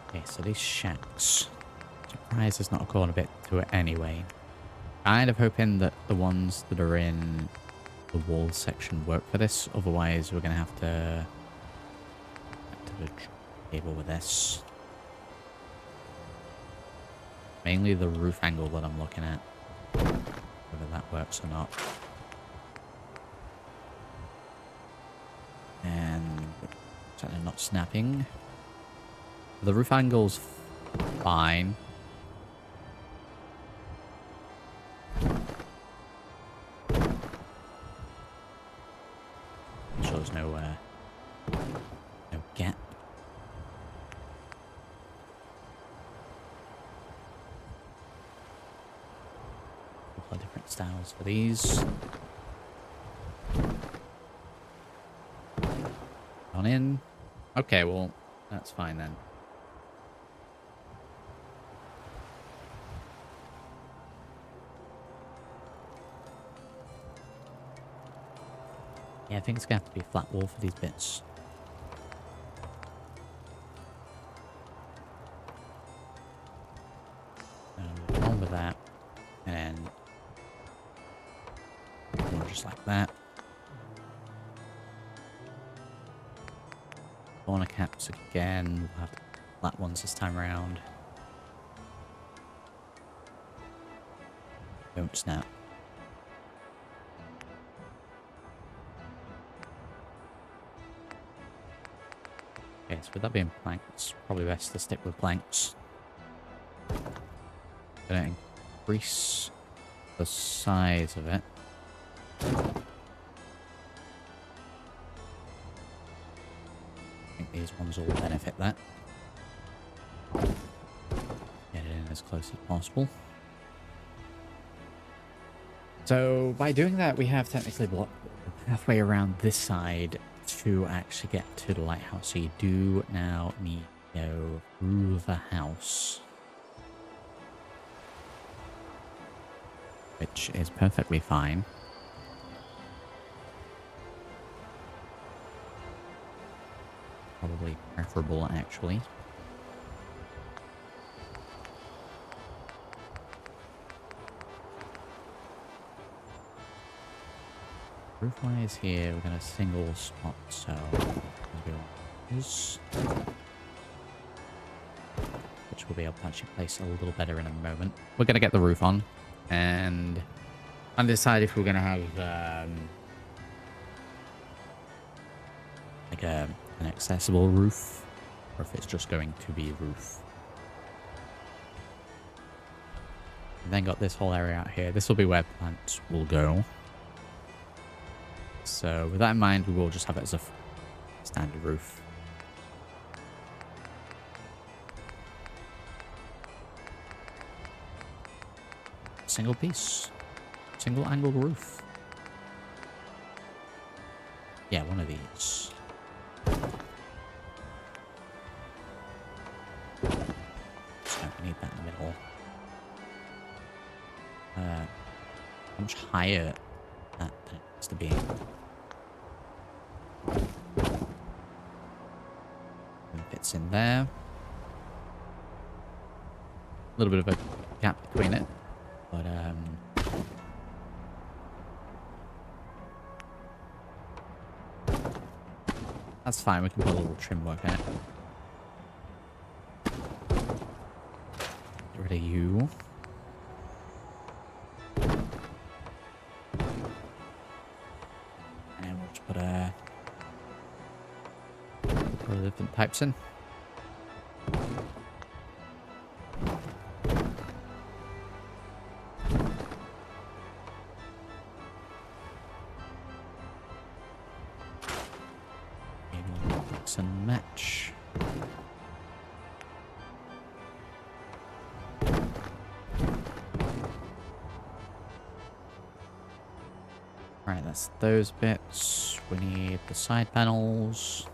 Okay, so these shacks. Surprised there's not a corner bit to it anyway. Kind of hoping that the ones that are in the wall section work for this. Otherwise, we're going to have to the table with this. Mainly the roof angle that I'm looking at. Whether that works or not. And certainly not snapping. The roof angle's fine. Make sure there's no gap. A couple of different styles for these. On in. Okay, well, that's fine then. Yeah, I think it's going to have to be a flat wall for these bits. On with that. And then just like that. Corner caps again. We'll have flat ones this time around. Don't snap. Okay, so with that being planks, it's probably best to stick with planks. Gonna increase the size of it. I think these ones will benefit that. Get it in as close as possible. So by doing that, we have technically blocked halfway around this side to actually get to the lighthouse. So you do now need to go through the house, which is perfectly fine. Probably preferable, actually. Roof-wise here, we're going to single spot, so which we'll be able to actually place a little better in a moment. We're going to get the roof on and decide if we're going to have like a an accessible roof, or if it's just going to be roof. And then got this whole area out here. This will be where plants will go. So with that in mind, we will just have it as a standard roof. Single piece. Single angle roof. Yeah, one of these. So we need that in the middle. How much higher that needs to be? It fits in there. A little bit of a gap between it, but that's fine. We can put a little trim work in it. Get rid of you. And we'll just put the different types in. Mix and match. Right, that's those bits. We need the side panels.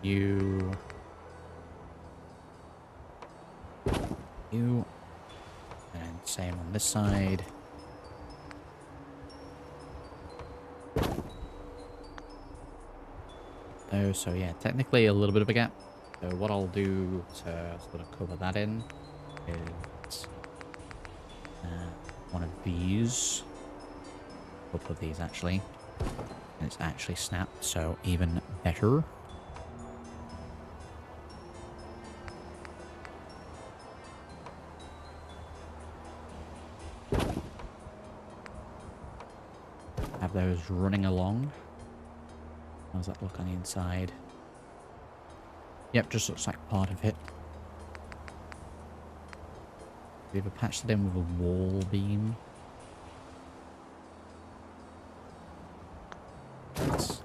You. And same on this side. Oh, so yeah, technically a little bit of a gap. So what I'll do to sort of cover that in is one of these. A couple of these actually. And it's actually snapped, so even better. Have those running along. How does that look on the inside? Yep, just looks like part of it. We've patched it in with a wall beam. Let's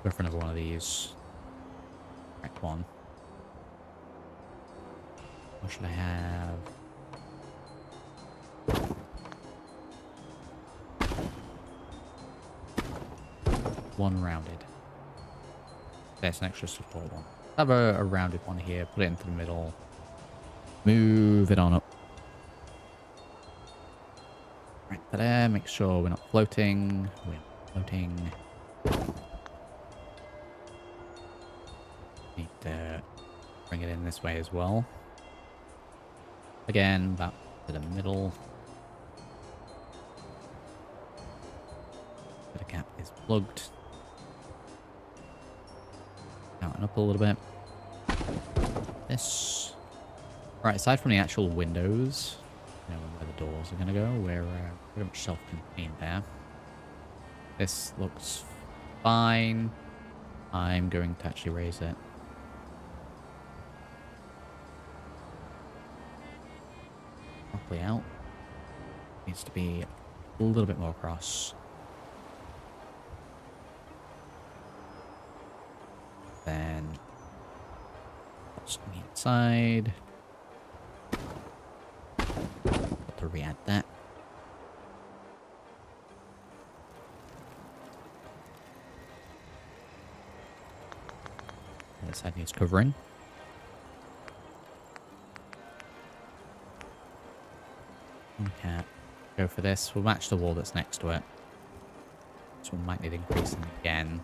go for another one of these. Right, one. What should I have? One rounded. There's an extra support one. Have a rounded one here. Put it into the middle. Move it on up. Right there. Make sure we're not floating. We're not floating. Need to bring it in this way as well. Again, back to the middle. The gap is plugged. Out and up a little bit. This. Right, aside from the actual windows, you know, where the doors are going to go, we're pretty much self-contained there. This looks fine. I'm going to actually raise it. Properly out. Needs to be a little bit more across. Then on the inside. To re-add that. This side needs covering. Okay, go for this. We'll match the wall that's next to it. So we might need increasing again.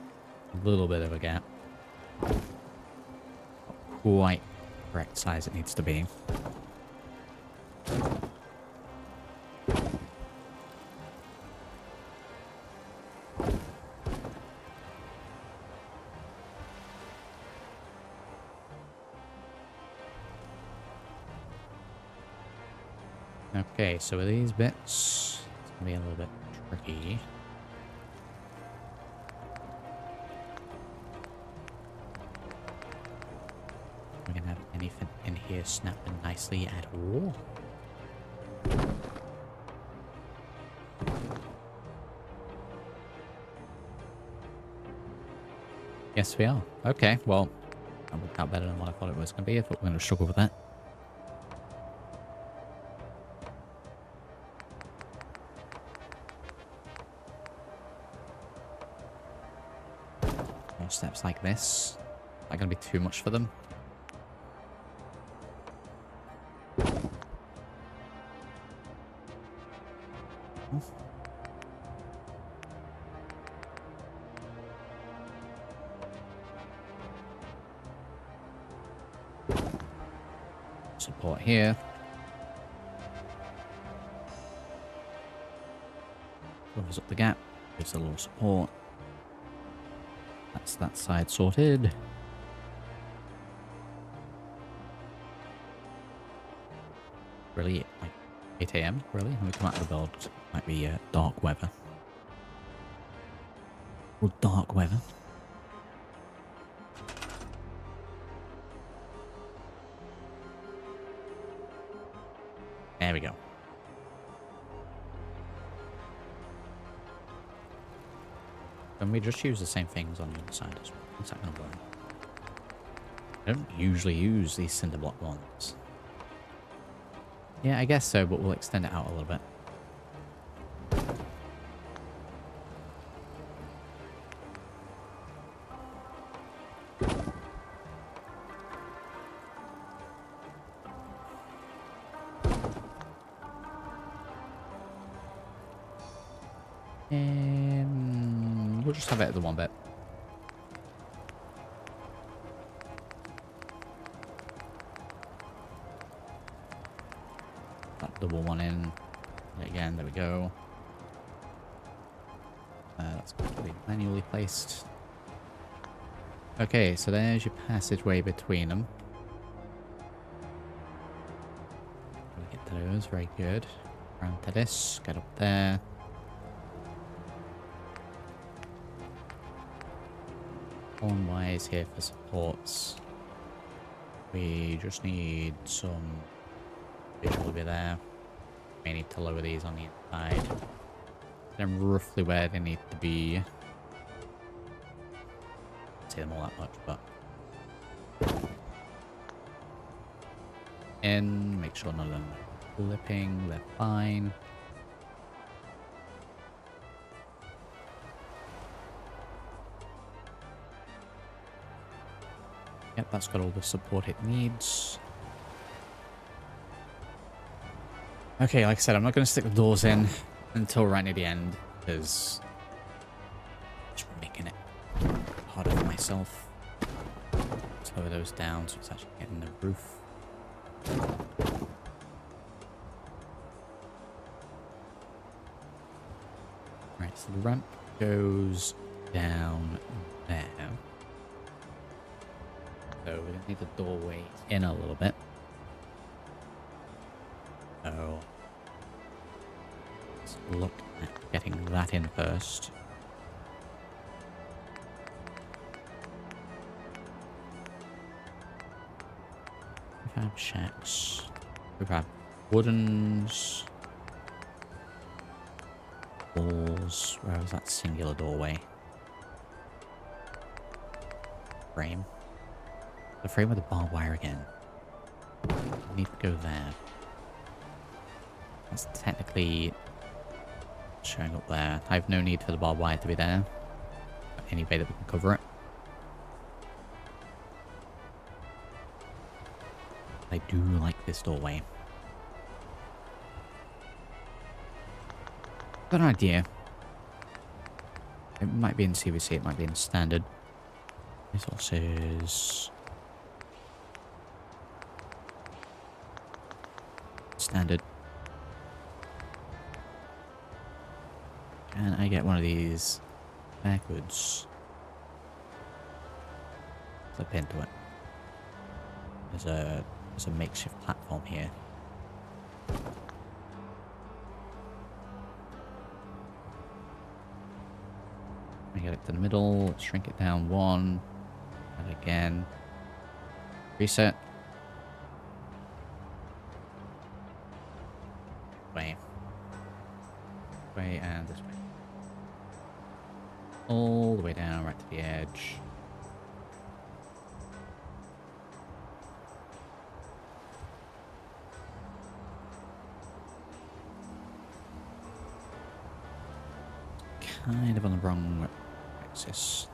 A little bit of a gap. Not quite the correct size it needs to be. Okay, so are these bits? Be a little bit tricky. We're gonna have anything in here snapping nicely at all. Yes, we are. Okay, well, that worked out better than what I thought it was going to be. I thought we were going to struggle with that. More steps like this. Is that going to be too much for them? Support here. Covers up the gap. Gives a little support. That's that side sorted. Really? Like 8 AM? Really? Let me come out of the build. Might be dark weather. Or dark weather. There we go. Can we just use the same things on the other side as well? What's that going to work? I don't usually use these cinder block ones. Yeah, I guess so, but we'll extend it out a little bit. We'll just have it at the one bit. That double one in. Again, there we go. That's going to be manually placed. Okay, so there's your passageway between them. Get to those, very good. Round to this, get up there. Column wires here for supports. We just need some visual over there. May need to lower these on the inside. Then roughly where they need to be. Can't see them all that much, but in, make sure none of them are flipping, they're fine. Yep, that's got all the support it needs. Okay, like I said, I'm not going to stick the doors in until right near the end, because I'm just making it harder for myself. Slow those down so it's actually getting the roof. Right, so the ramp goes down there. So we're going to need the doorway in a little bit. So let's look at getting that in first. We have shacks. We have woodens. Walls. Where was that singular doorway? Frame. The frame with the barbed wire again. We need to go there. That's technically showing up there. I have no need for the barbed wire to be there. Any way that we can cover it. I do like this doorway. Got an idea. It might be in CVC, it might be in standard. Resources. Standard. Can I get one of these backwards? Flip into it. There's a makeshift platform here. get it to the middle. Shrink it down 1. And again. Reset. Way. Way and this way. All the way down, right to the edge. Kind of on the wrong axis.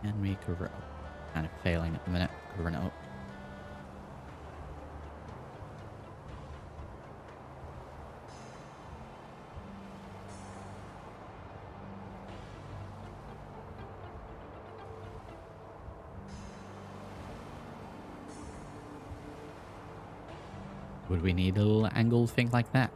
Can we cover it up? Kind of failing at the minute, covering it up. Would we need a little angled thing like that?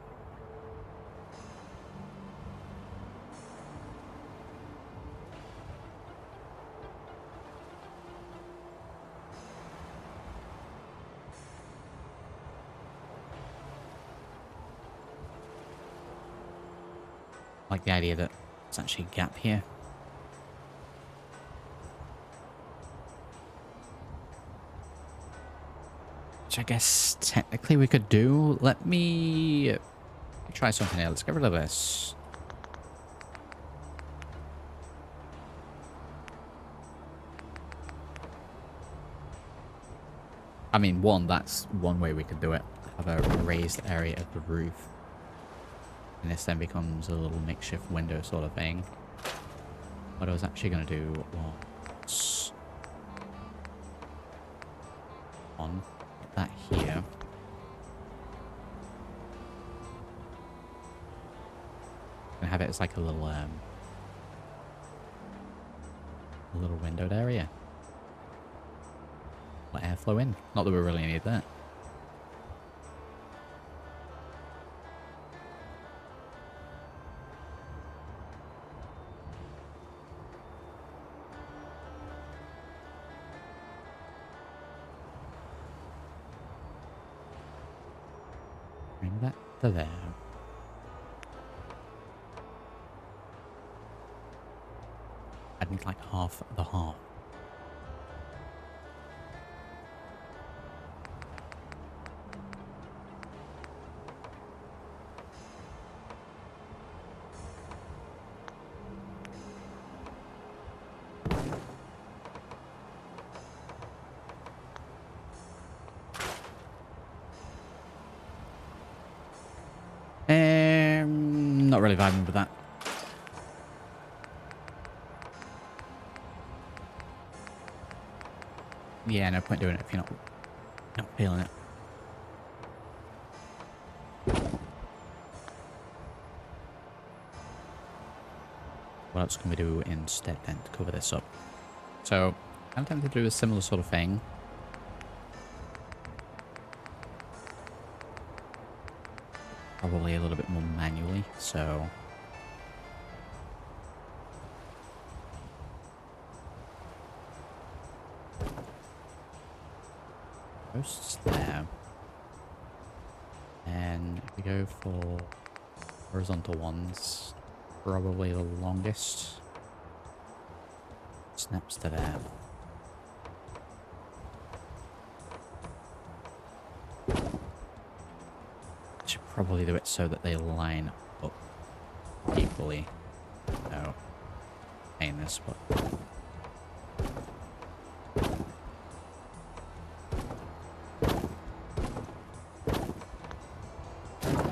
Like the idea that there's actually a gap here. Which I guess technically we could do. Let me try something here. Let's get rid of this. I mean, that's one way we could do it. Have a raised area of the roof. And this then becomes a little makeshift window sort of thing. What I was actually going to do was put that here. And have it as like a little windowed area. Let airflow in. Not that we really need that. Bring that to there. I need like half the half. Not really vibing with that. Yeah, no point doing it if you're not feeling it. What else can we do instead then to cover this up? So, I'm tempted to do a similar sort of thing. Probably a little bit more manually, so... Posts there. And if we go for horizontal ones, probably the longest. Snaps to there. Should probably do it so that they line up equally. No, pain this, but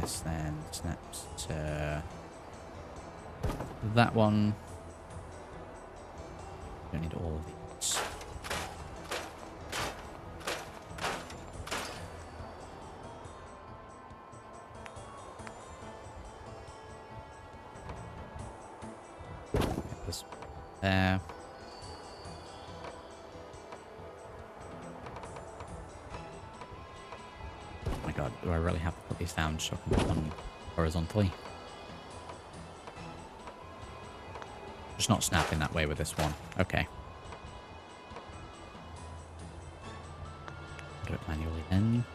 this then snaps to that one. Don't need all of these. Get this there. Oh my god, do I really have to put these down so I can put them horizontally? Just not snapping that way with this one. Okay. Do it manually then.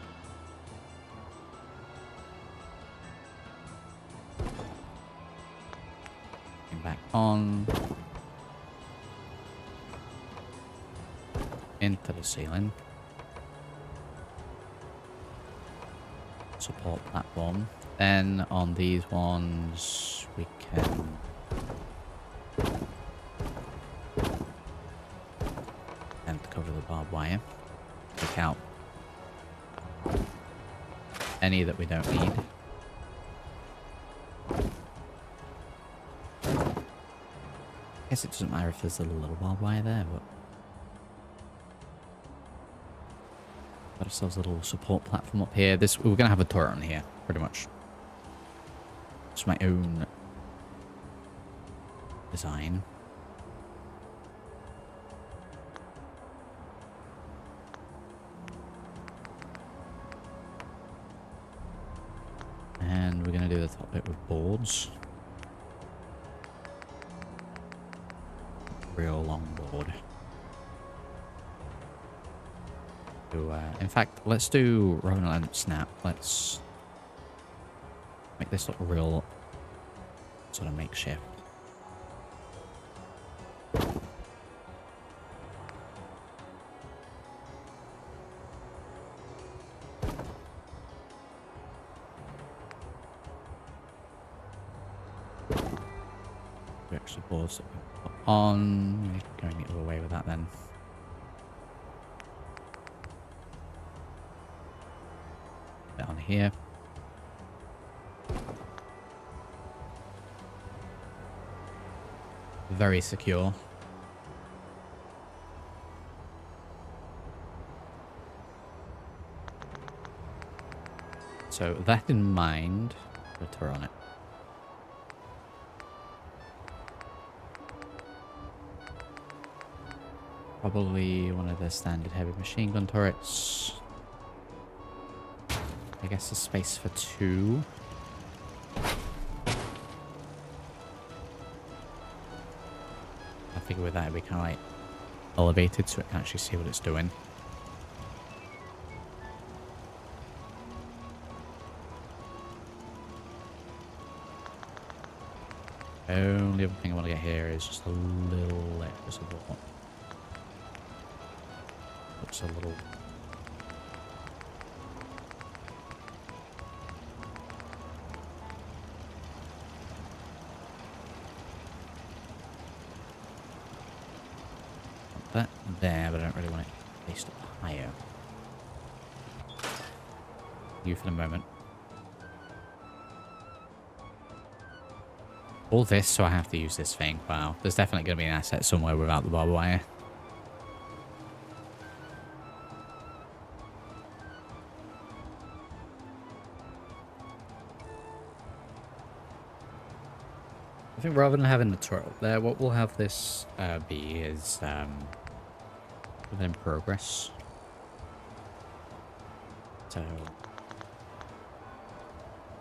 Back on. Into the ceiling. Support platform. Then on these ones we can and cover the barbed wire. Take out any that we don't need. I guess it doesn't matter if there's a little barbed wire there, but got ourselves a little support platform up here. We're gonna have a turret on here, pretty much. It's my own design. And we're gonna do the top bit with boards. Real long board. In fact, let's do Roland Snap. Let's make this look real sort of makeshift. The extra boards that we put on. Going the other way with that then. On here. Very secure. So that in mind, put her on it. Probably one of the standard heavy machine gun turrets. I guess there's space for 2. I figure with that it'd be kind of like elevated so it can actually see what it's doing. Only other thing I want to get here is just a little extra support. Looks a little... that there, but I don't really want it placed up higher. You for the moment. All this, so I have to use this thing. Wow, there's definitely going to be an asset somewhere without the barbed wire. I think rather than having the turret up there, what we'll have this be is in progress. So,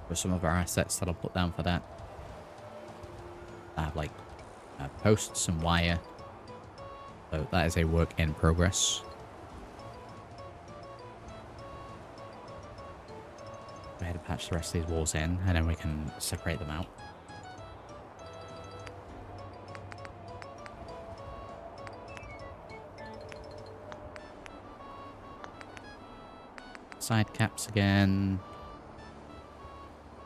for some of our assets that I'll put down for that, I have like posts and wire. So that is a work in progress. Go ahead and patch the rest of these walls in, and then we can separate them out. Side caps again.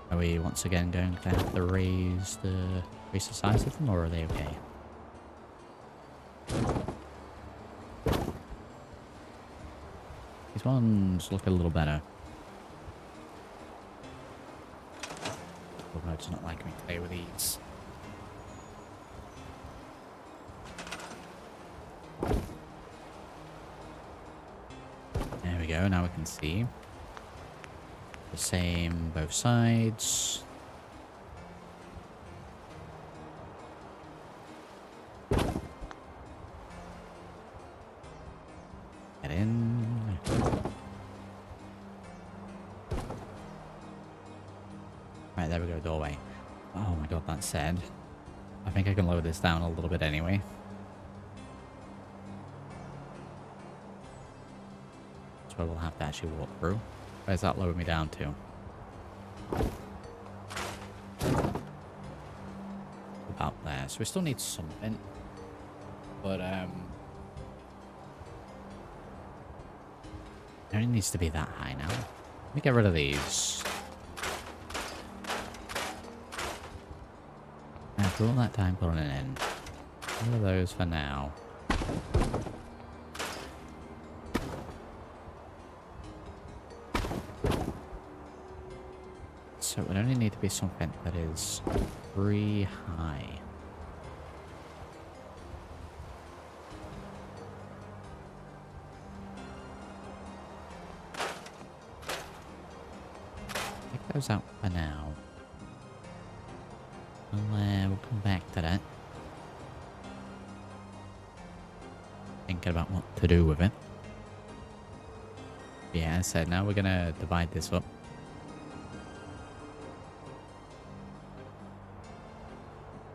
Are we once again going to have to raise the size of them, or are they okay? These ones look a little better. Although it's not like me today with these. There we go, now we can see. The same both sides. Get in. Right, there we go, doorway. Oh my god, that's sad. I think I can lower this down a little bit anyway. So we'll have to actually walk through. Where's that lower me down to? About there. So we still need something. But, it only needs to be that high now. Let me get rid of these. After all that time putting it in. One of those for now. So it would only need to be something that is 3 high. Take those out for now. We'll come back to that. Thinking about what to do with it. Yeah, as I said, now we're gonna divide this up.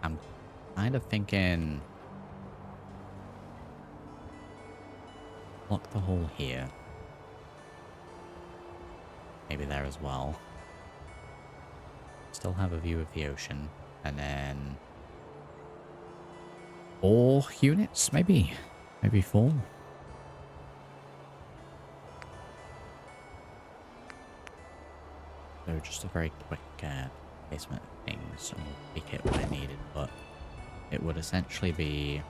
I'm kind of thinking... block the hole here. Maybe there as well. Still have a view of the ocean. And then... 4 units, maybe? Maybe 4? So just a very quick placement of things, and we'll pick it where needed, but it would essentially be...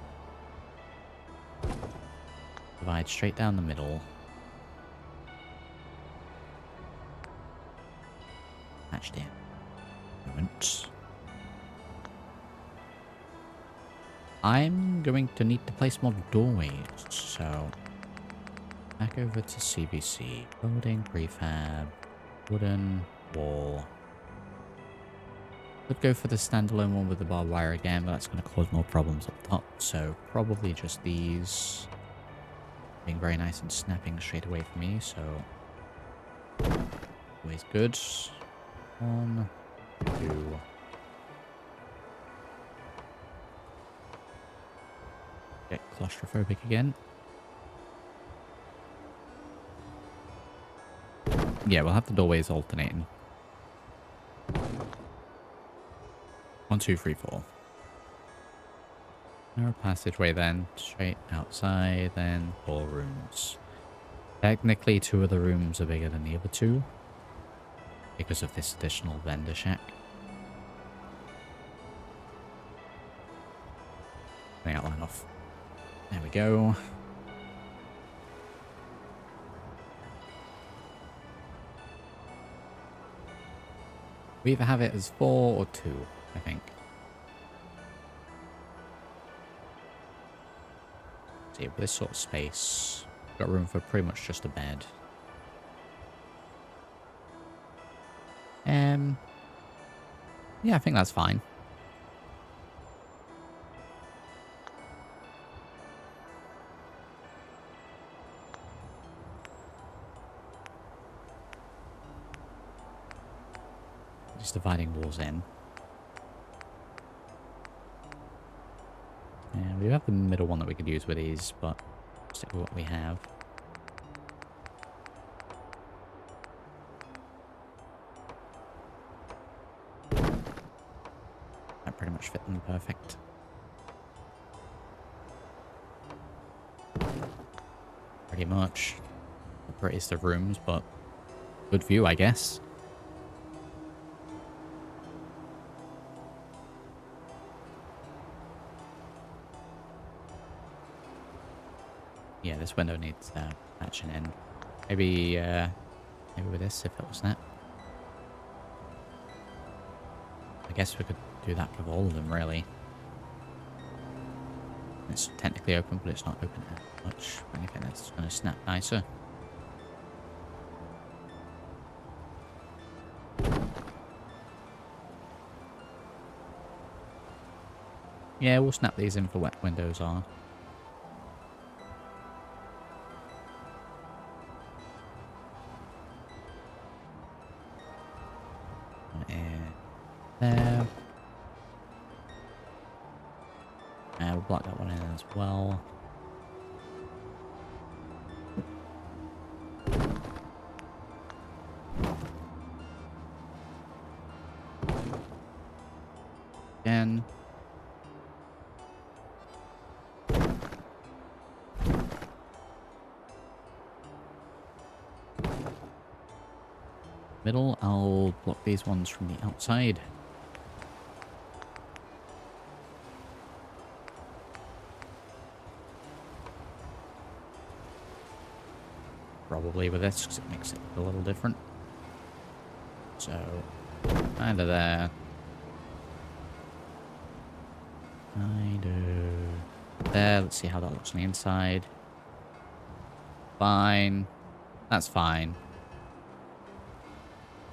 divide straight down the middle. Matched in. Moment. I'm going to need to place more doorways, so back over to CBC. Building, prefab, wooden, wall. Could go for the standalone one with the barbed wire again, but that's going to cause more problems up top, so probably just these. Being very nice and snapping straight away for me, so always good. 1, 2. Get claustrophobic again. Yeah, we'll have the doorways alternating. 1, 2, 3, 4. Narrow passageway then, straight outside, then 4 rooms. Technically, 2 of the rooms are bigger than the other 2. Because of this additional vendor shack. Outline off. There we go. We either have it as 4 or 2, I think. See, with this sort of space, got room for pretty much just a bed. Yeah, I think that's fine. Just dividing walls in. And we have the middle one that we could use with these, but stick with what we have. That pretty much fit them perfect. Pretty much. The prettiest of rooms, but good view, I guess. Yeah, this window needs patching in. Maybe with this, if it was that. I guess we could do that with all of them, really. It's technically open, but it's not open that much. If anything, it's going to snap nicer. Yeah, we'll snap these in for wet windows are. There. we'll block that one in as well. Again. Middle, I'll block these ones from the outside. Probably with this, because it makes it a little different. So, kind of there. Kind of there. Let's see how that looks on the inside. Fine. That's fine.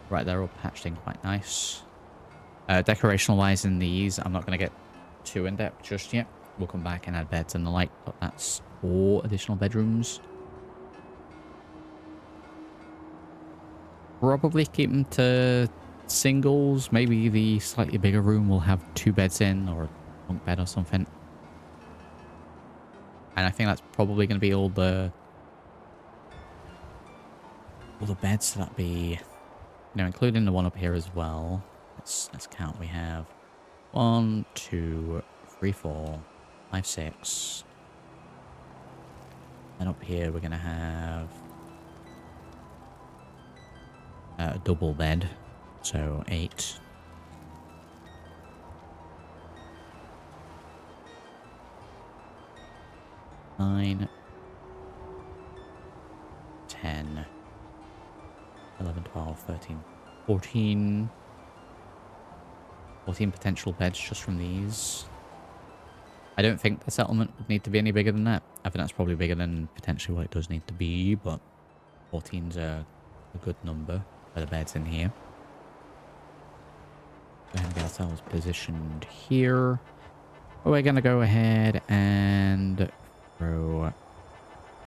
Right, they're all patched in quite nice. Decorational wise in these, I'm not going to get too in depth just yet. We'll come back and add beds and the like, but that's 4 additional bedrooms. Probably keep them to singles. Maybe the slightly bigger room will have 2 beds in, or a bunk bed or something. And I think that's probably going to be all the beds. So that'd be, including the one up here as well. Let's count. We have 1, 2, 3, 4, 5, 6. And up here we're going to have a double bed, so 8. Nine, 10, 11, 12, 13, 14. 14 potential beds just from these. I don't think the settlement would need to be any bigger than that. I think that's probably bigger than potentially what it does need to be, but 14's a good number for the beds in here. Go ahead and get ourselves positioned here. We're going to go ahead and throw